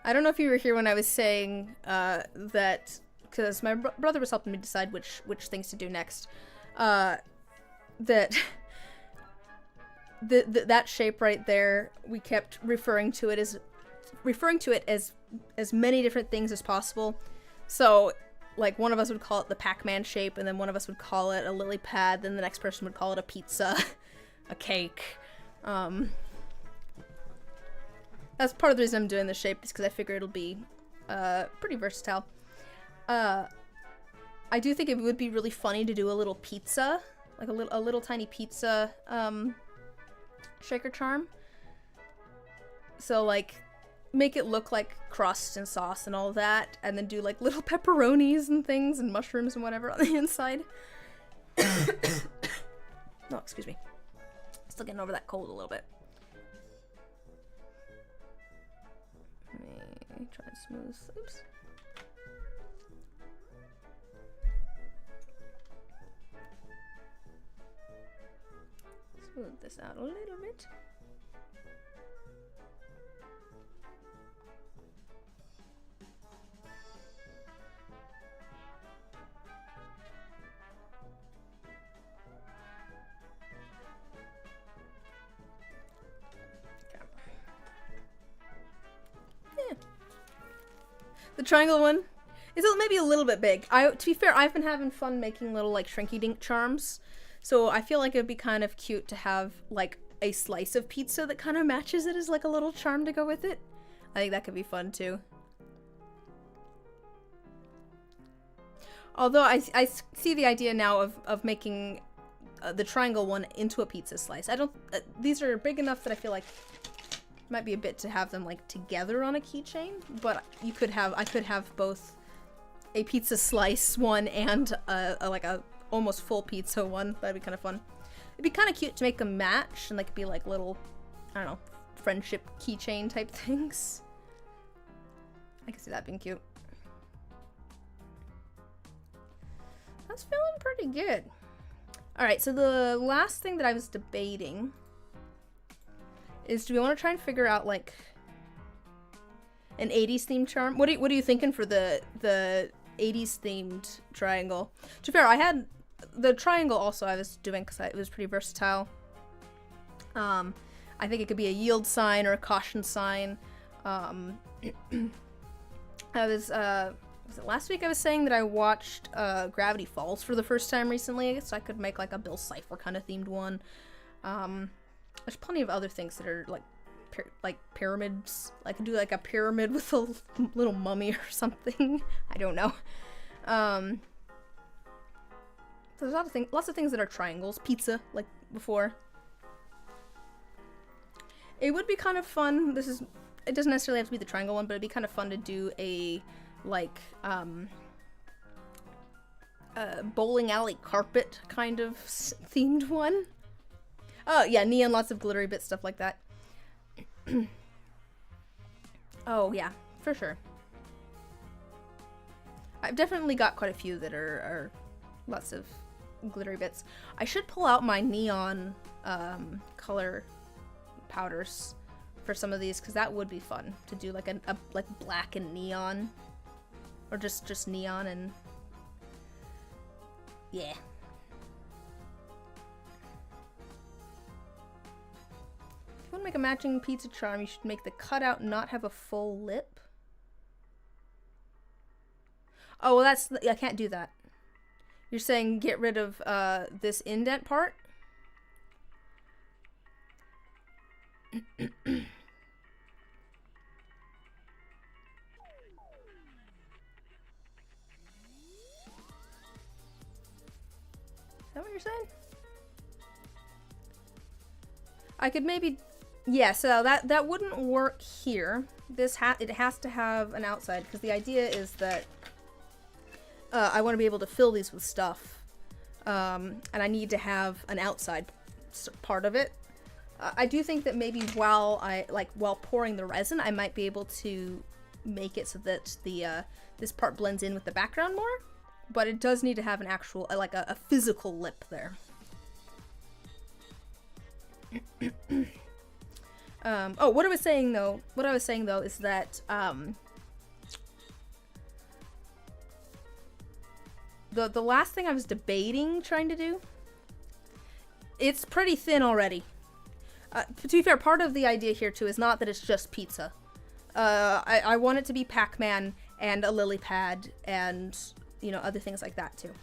I don't know if you were here when I was saying that, because my brother was helping me decide which things to do next. That that shape right there, we kept referring to it as many different things as possible. So, like, one of us would call it the Pac-Man shape, and then one of us would call it a lily pad, then the next person would call it a pizza, a cake. That's part of the reason I'm doing this shape, is because I figure it'll be pretty versatile. I do think it would be really funny to do a little pizza, like a little tiny pizza shaker charm. So, like, make it look like crust and sauce and all that, and then do like little pepperonis and things and mushrooms and whatever on the inside. Oh, excuse me. Still getting over that cold a little bit. Let me try and smooth. Oops. Smooth this out a little bit. The triangle one is maybe a little bit big. To be fair, I've been having fun making little, like, shrinky dink charms. So I feel like it'd be kind of cute to have, like, a slice of pizza that kind of matches it as, like, a little charm to go with it. I think that could be fun, too. Although I see the idea now of making the triangle one into a pizza slice. I don't... these are big enough that I feel like might be a bit to have them, like, together on a keychain, but I could have both a pizza slice one and like a almost full pizza one. That'd be kind of fun. It'd be kind of cute to make them match and, like, be like little, I don't know, friendship keychain type things. I can see that being cute. That's feeling pretty good. Alright, so the last thing that I was debating is, do we want to try and figure out, like, an 80s themed charm? What are you thinking for the 80s themed triangle? To be fair, I had the triangle also I was doing because it was pretty versatile. I think it could be a yield sign or a caution sign. I was it last week I was saying that I watched Gravity Falls for the first time recently, so I could make like a Bill Cipher kind of themed one. There's plenty of other things that are like pyramids. I could do like a pyramid with a little mummy or something. I don't know. There's lots of things that are triangles. Pizza, like before. It would be kind of fun. It doesn't necessarily have to be the triangle one, but it'd be kind of fun to do a bowling alley carpet kind of themed one. Oh yeah, neon, lots of glittery bits, stuff like that. Oh yeah, for sure. I've definitely got quite a few that are lots of glittery bits. I should pull out my neon color powders for some of these, because that would be fun to do, like a black and neon, or just neon, and yeah. If you want to make a matching pizza charm, you should make the cutout not have a full lip. Oh, well, I can't do that. You're saying get rid of this indent part? Is that what you're saying? I could maybe, yeah, so that wouldn't work here. It has to have an outside, because the idea is that I want to be able to fill these with stuff, and I need to have an outside part of it. I do think that maybe while pouring the resin, I might be able to make it so that this part blends in with the background more, but it does need to have an actual, like a physical lip there. Oh, what I was saying though is that the last thing I was debating trying to do, it's pretty thin already. To be fair, part of the idea here too is not that it's just pizza. I want it to be Pac-Man and a lily pad and, you know, other things like that too.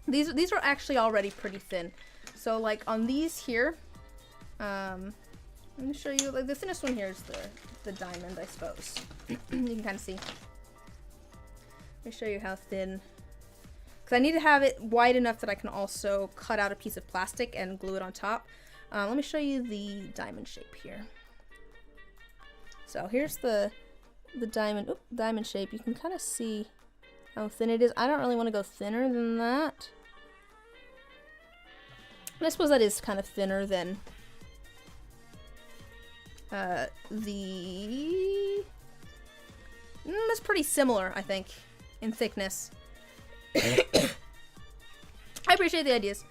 These are actually already pretty thin. So like on these here, let me show you, like the thinnest one here is the diamond, I suppose. You can kind of see. Let me show you how thin. Because I need to have it wide enough that I can also cut out a piece of plastic and glue it on top. Let me show you the diamond shape here. So here's the diamond shape. You can kind of see how thin it is. I don't really want to go thinner than that. And I suppose that is kind of thinner than that's pretty similar, I think, in thickness. I appreciate the ideas.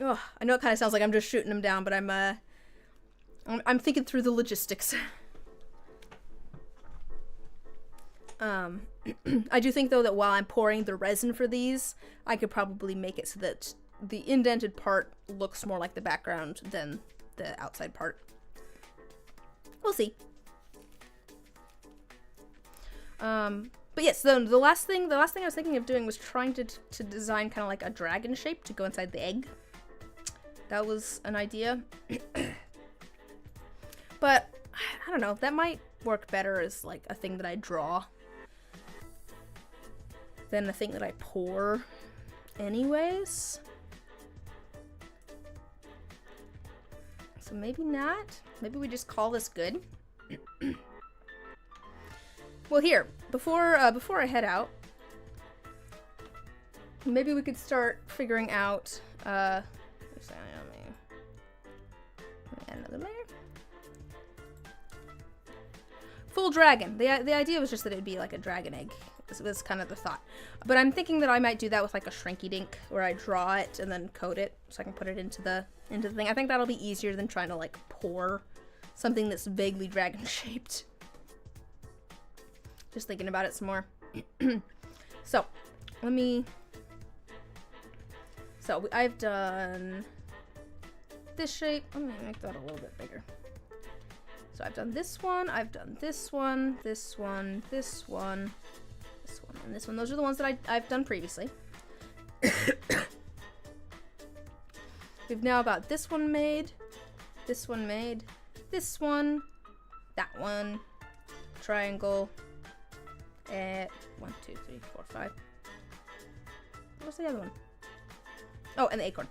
Oh, I know it kind of sounds like I'm just shooting them down, but I'm thinking through the logistics. I do think though that while I'm pouring the resin for these, I could probably make it so that the indented part looks more like the background than the outside part. We'll see. But yes, the last thing I was thinking of doing was trying to design kind of like a dragon shape to go inside the egg. That was an idea. But I don't know, that might work better as like a thing that I draw than a thing that I pour anyways. So maybe not. Maybe we just call this good. Well, here, before I head out, maybe we could start figuring out, add another layer. Full dragon. The idea was just that it'd be like a dragon egg was kind of the thought. But I'm thinking that I might do that with like a Shrinky Dink, where I draw it and then coat it so I can put it into the thing. I think that'll be easier than trying to like pour something that's vaguely dragon shaped. Just thinking about it some more. So I've done this shape. Let me make that a little bit bigger. So I've done this one, I've done this one, this one, this one, this one, and this one. Those are the ones that I've done previously. We've now got this one made, this one made, this one, that one, triangle, 1, 2, 3, 4, 5. What's the other one? Oh, and the acorn.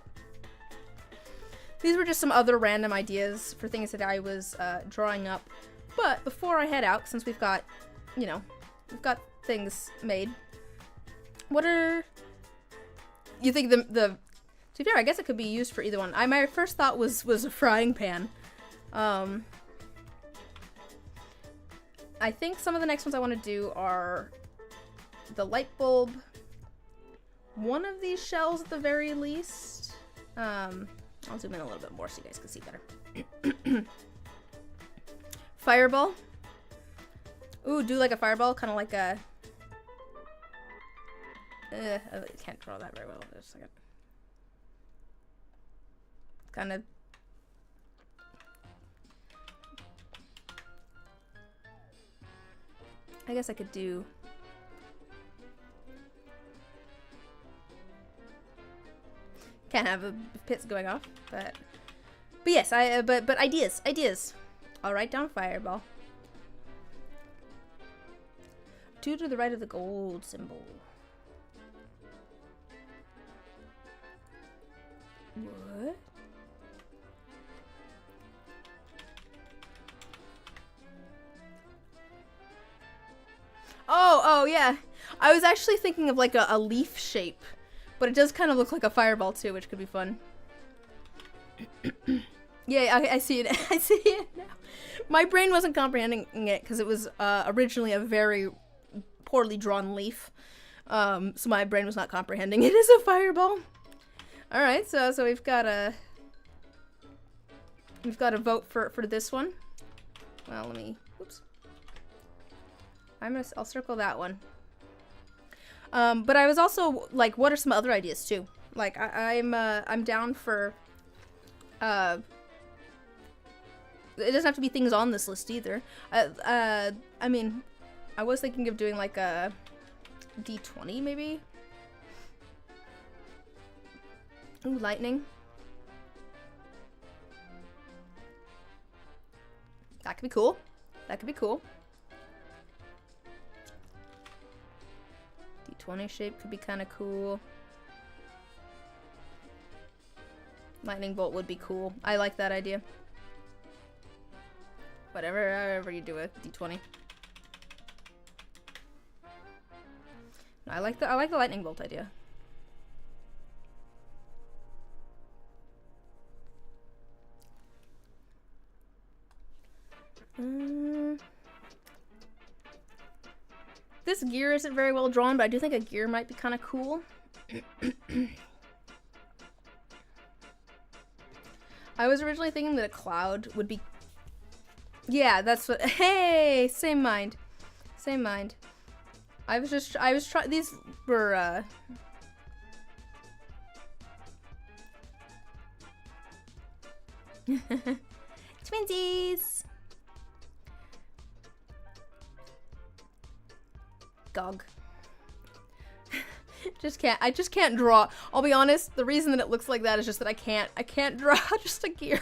These were just some other random ideas for things that I was drawing up. But before I head out, since we've got, you know, we've got things made, what are you think the to be fair, I guess it could be used for either one. My first thought was a frying pan. I think some of the next ones I want to do are the light bulb, one of these shells at the very least. I'll zoom in a little bit more so you guys can see better. Fireball. Ooh, do like a fireball, kind of like a... I can't draw that very well. Just a second. Kind of... I guess I could do... Can't have pits going off, but yes, but ideas. I'll write down fireball. 2 to the right of the gold symbol. What? Oh yeah. I was actually thinking of like a leaf shape. But it does kind of look like a fireball too, which could be fun. Yeah, I see it. I see it now. My brain wasn't comprehending it because it was originally a very poorly drawn leaf. So my brain was not comprehending it as a fireball. All right, so we've got a vote for this one. Well, let me. Oops. I'll circle that one. But I was also like, what are some other ideas too? Like I'm down for, it doesn't have to be things on this list either. I mean, I was thinking of doing like a D20 maybe. Ooh, lightning. That could be cool. That could be cool. 20 shape could be kind of cool. Lightning bolt would be cool. I like that idea. Whatever, however you do it, D20. I like the lightning bolt idea. This gear isn't very well drawn, but I do think a gear might be kind of cool. I was originally thinking that a cloud would be... Yeah, that's what... Hey! Same mind. Same mind. I was trying... These were, Twinsies! Gog. I just can't draw. I'll be honest, the reason that it looks like that is just that I can't draw just a gear.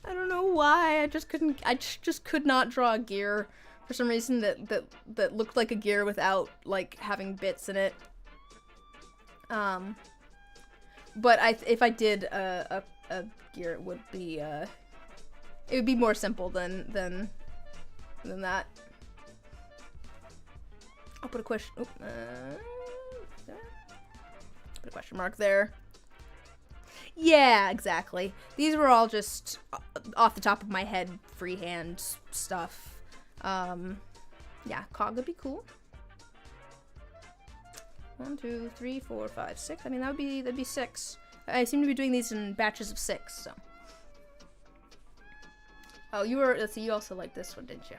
I don't know why. I just could not draw a gear for some reason that looked like a gear without like having bits in it. But if I did a gear, it would be more simple than that. I'll put a question. Oh, put a question mark there. Yeah, exactly. These were all just off the top of my head, freehand stuff. Yeah, cog would be cool. 1, 2, 3, 4, 5, 6. I mean, that'd be 6. I seem to be doing these in batches of 6, so. Oh, let's see, you also like this one, didn't you?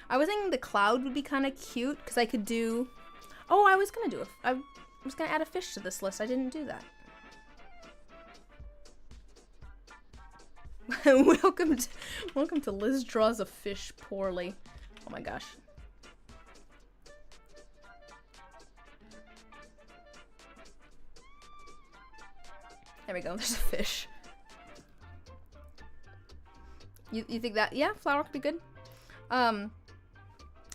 I was thinking the cloud would be kind of cute, because I could do... Oh, I was gonna add a fish to this list. I didn't do that. welcome to Liz Draws a Fish Poorly. Oh my gosh. There we go, there's a fish. You think that, yeah, flower could be good. I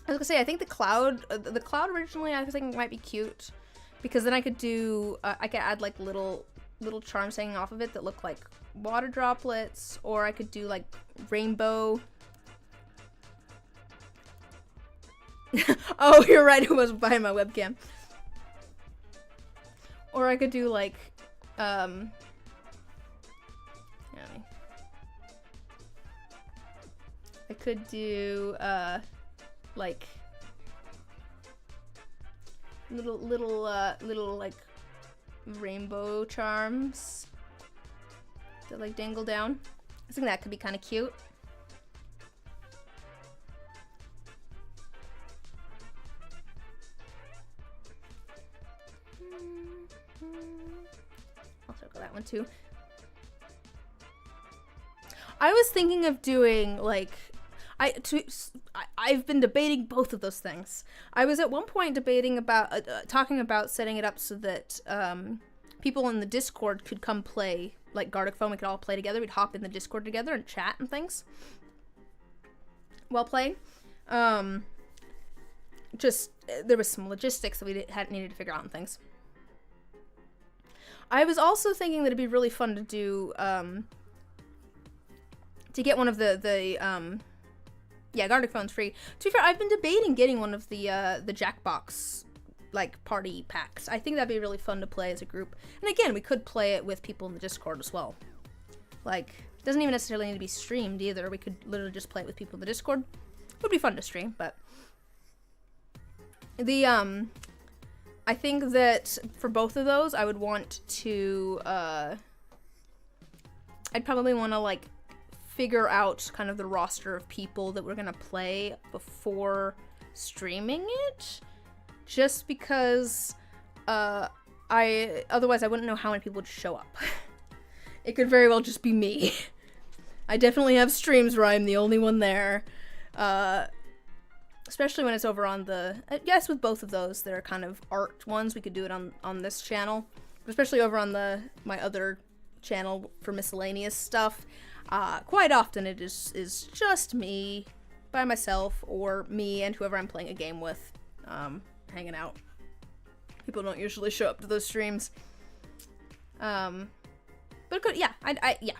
was gonna say, I think the cloud originally I was thinking might be cute, because then I could do, I could add like little charms hanging off of it that look like water droplets, or I could do like rainbow. Oh, you're right, it was behind my webcam. Or I could do like, I could do, like, little, like, rainbow charms that, like, dangle down. I think that could be kind of cute. I'll circle that one, too. I was thinking of doing, like, I've been debating both of those things. I was at one point debating about, talking about setting it up so that, people in the Discord could come play, like, Gartic Phone. We could all play together. We'd hop in the Discord together and chat and things while playing. Just, there was some logistics that we needed to figure out and things. I was also thinking that it'd be really fun to do, to get one of yeah, Gartic Phone's free. To be fair, I've been debating getting one of the Jackbox, like, party packs. I think that'd be really fun to play as a group. And again, we could play it with people in the Discord as well. Like, it doesn't even necessarily need to be streamed either. We could literally just play it with people in the Discord. It would be fun to stream, but... I think that for both of those, I would want to, I'd probably want to, like, figure out kind of the roster of people that we're gonna play before streaming it, just because otherwise I wouldn't know how many people would show up. It could very well just be me. I definitely have streams where I'm the only one there, especially when it's over on the, yes, with both of those, they're kind of art ones. We could do it on this channel, but especially over on my other channel for miscellaneous stuff. Quite often it is just me by myself, or me and whoever I'm playing a game with, hanging out. People don't usually show up to those streams. But it could, yeah, yeah.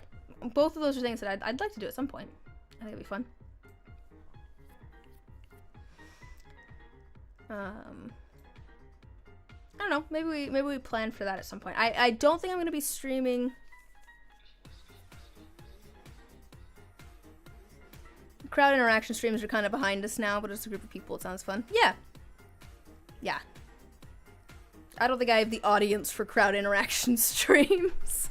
Both of those are things that I'd like to do at some point. I think it'd be fun. I don't know, maybe we plan for that at some point. I don't think I'm gonna be streaming. Crowd interaction streams are kind of behind us now, but it's a group of people. It sounds fun. Yeah. Yeah. I don't think I have the audience for crowd interaction streams.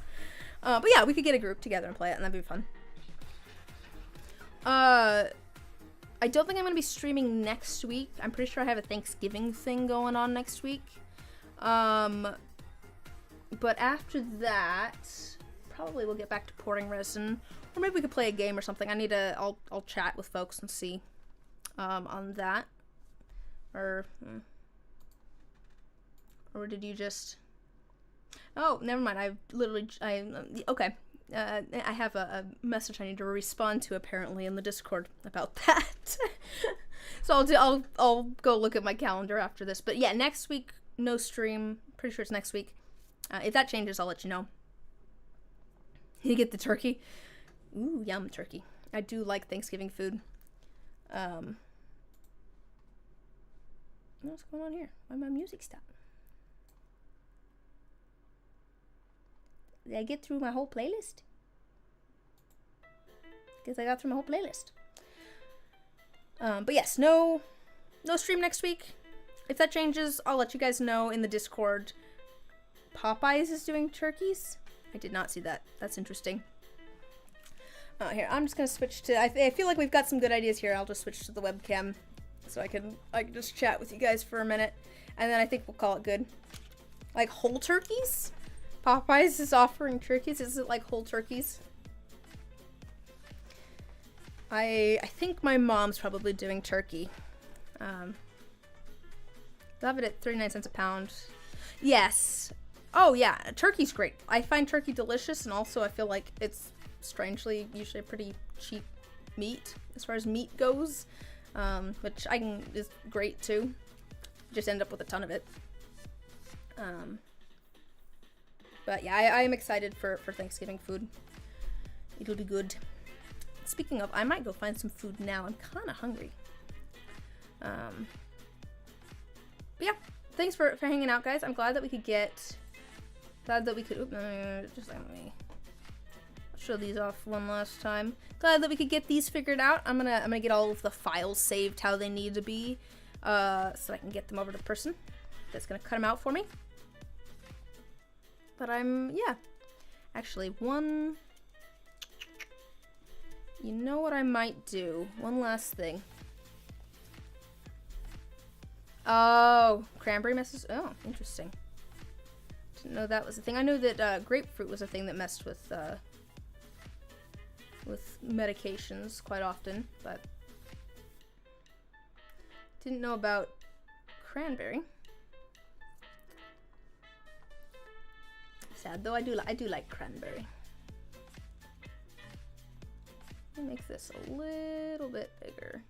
But yeah, we could get a group together and play it, and that'd be fun. I don't think I'm going to be streaming next week. I'm pretty sure I have a Thanksgiving thing going on next week. But after that, probably we'll get back to porting resin. Or maybe we could play a game or something. I'll chat with folks and see, on that. Or did you just... Oh, never mind. Okay. I have a message I need to respond to apparently in the Discord about that. So I'll go look at my calendar after this. But yeah, next week, no stream. Pretty sure it's next week. If that changes, I'll let you know. You get the turkey. Ooh, yum, turkey. I do like Thanksgiving food. What's going on here? Why my music stopped? Did I get through my whole playlist? Guess I got through my whole playlist. But yes, no stream next week. If that changes, I'll let you guys know in the Discord. Popeyes is doing turkeys. I did not see that. That's interesting. Here, I'm just gonna switch to. I feel like we've got some good ideas here. I'll just switch to the webcam, so I can just chat with you guys for a minute, and then I think we'll call it good. Like whole turkeys? Popeyes is offering turkeys. Is it like whole turkeys? I think my mom's probably doing turkey. They'll have it at 39 cents a pound. Yes. Oh yeah, turkey's great. I find turkey delicious, and also I feel like it's strangely usually a pretty cheap meat as far as meat goes, which is great too. Just end up with a ton of it. But yeah, I am excited for Thanksgiving food. It'll be good. Speaking of, I might go find some food now. I'm kind of hungry. But yeah, thanks for hanging out, guys. I'm glad that we could just let me show these off one last time. Glad that we could get these figured out. I'm gonna get all of the files saved how they need to be, so I can get them over to the person that's gonna cut them out for me. But yeah. Actually, you know what I might do? One last thing. Oh, cranberry messes? Oh, interesting. Didn't know that was a thing. I know that grapefruit was a thing that messed with medications quite often, but didn't know about cranberry. Sad though, I do like cranberry. Let me make this a little bit bigger.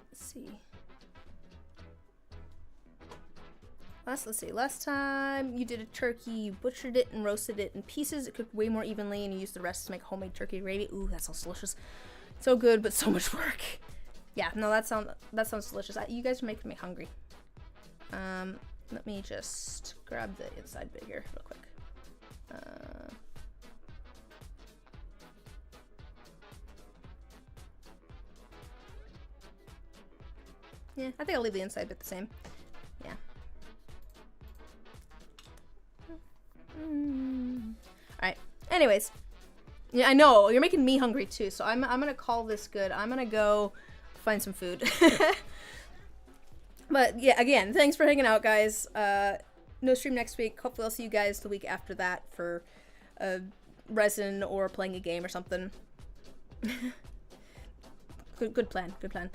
Let's see. Let's see. Last time you did a turkey, you butchered it and roasted it in pieces. It cooked way more evenly, and you used the rest to make homemade turkey gravy. Ooh, that sounds delicious. So good, but so much work. Yeah, no, that sounds delicious. You guys are making me hungry. Let me just grab the inside bit here real quick. Yeah, I think I'll leave the inside bit the same. Yeah. Alright. Anyways. Yeah, I know. You're making me hungry too, so I'm gonna call this good. I'm gonna go find some food. But yeah, again, thanks for hanging out, guys. No stream next week. Hopefully I'll see you guys the week after that for resin or playing a game or something. Good plan. Good plan.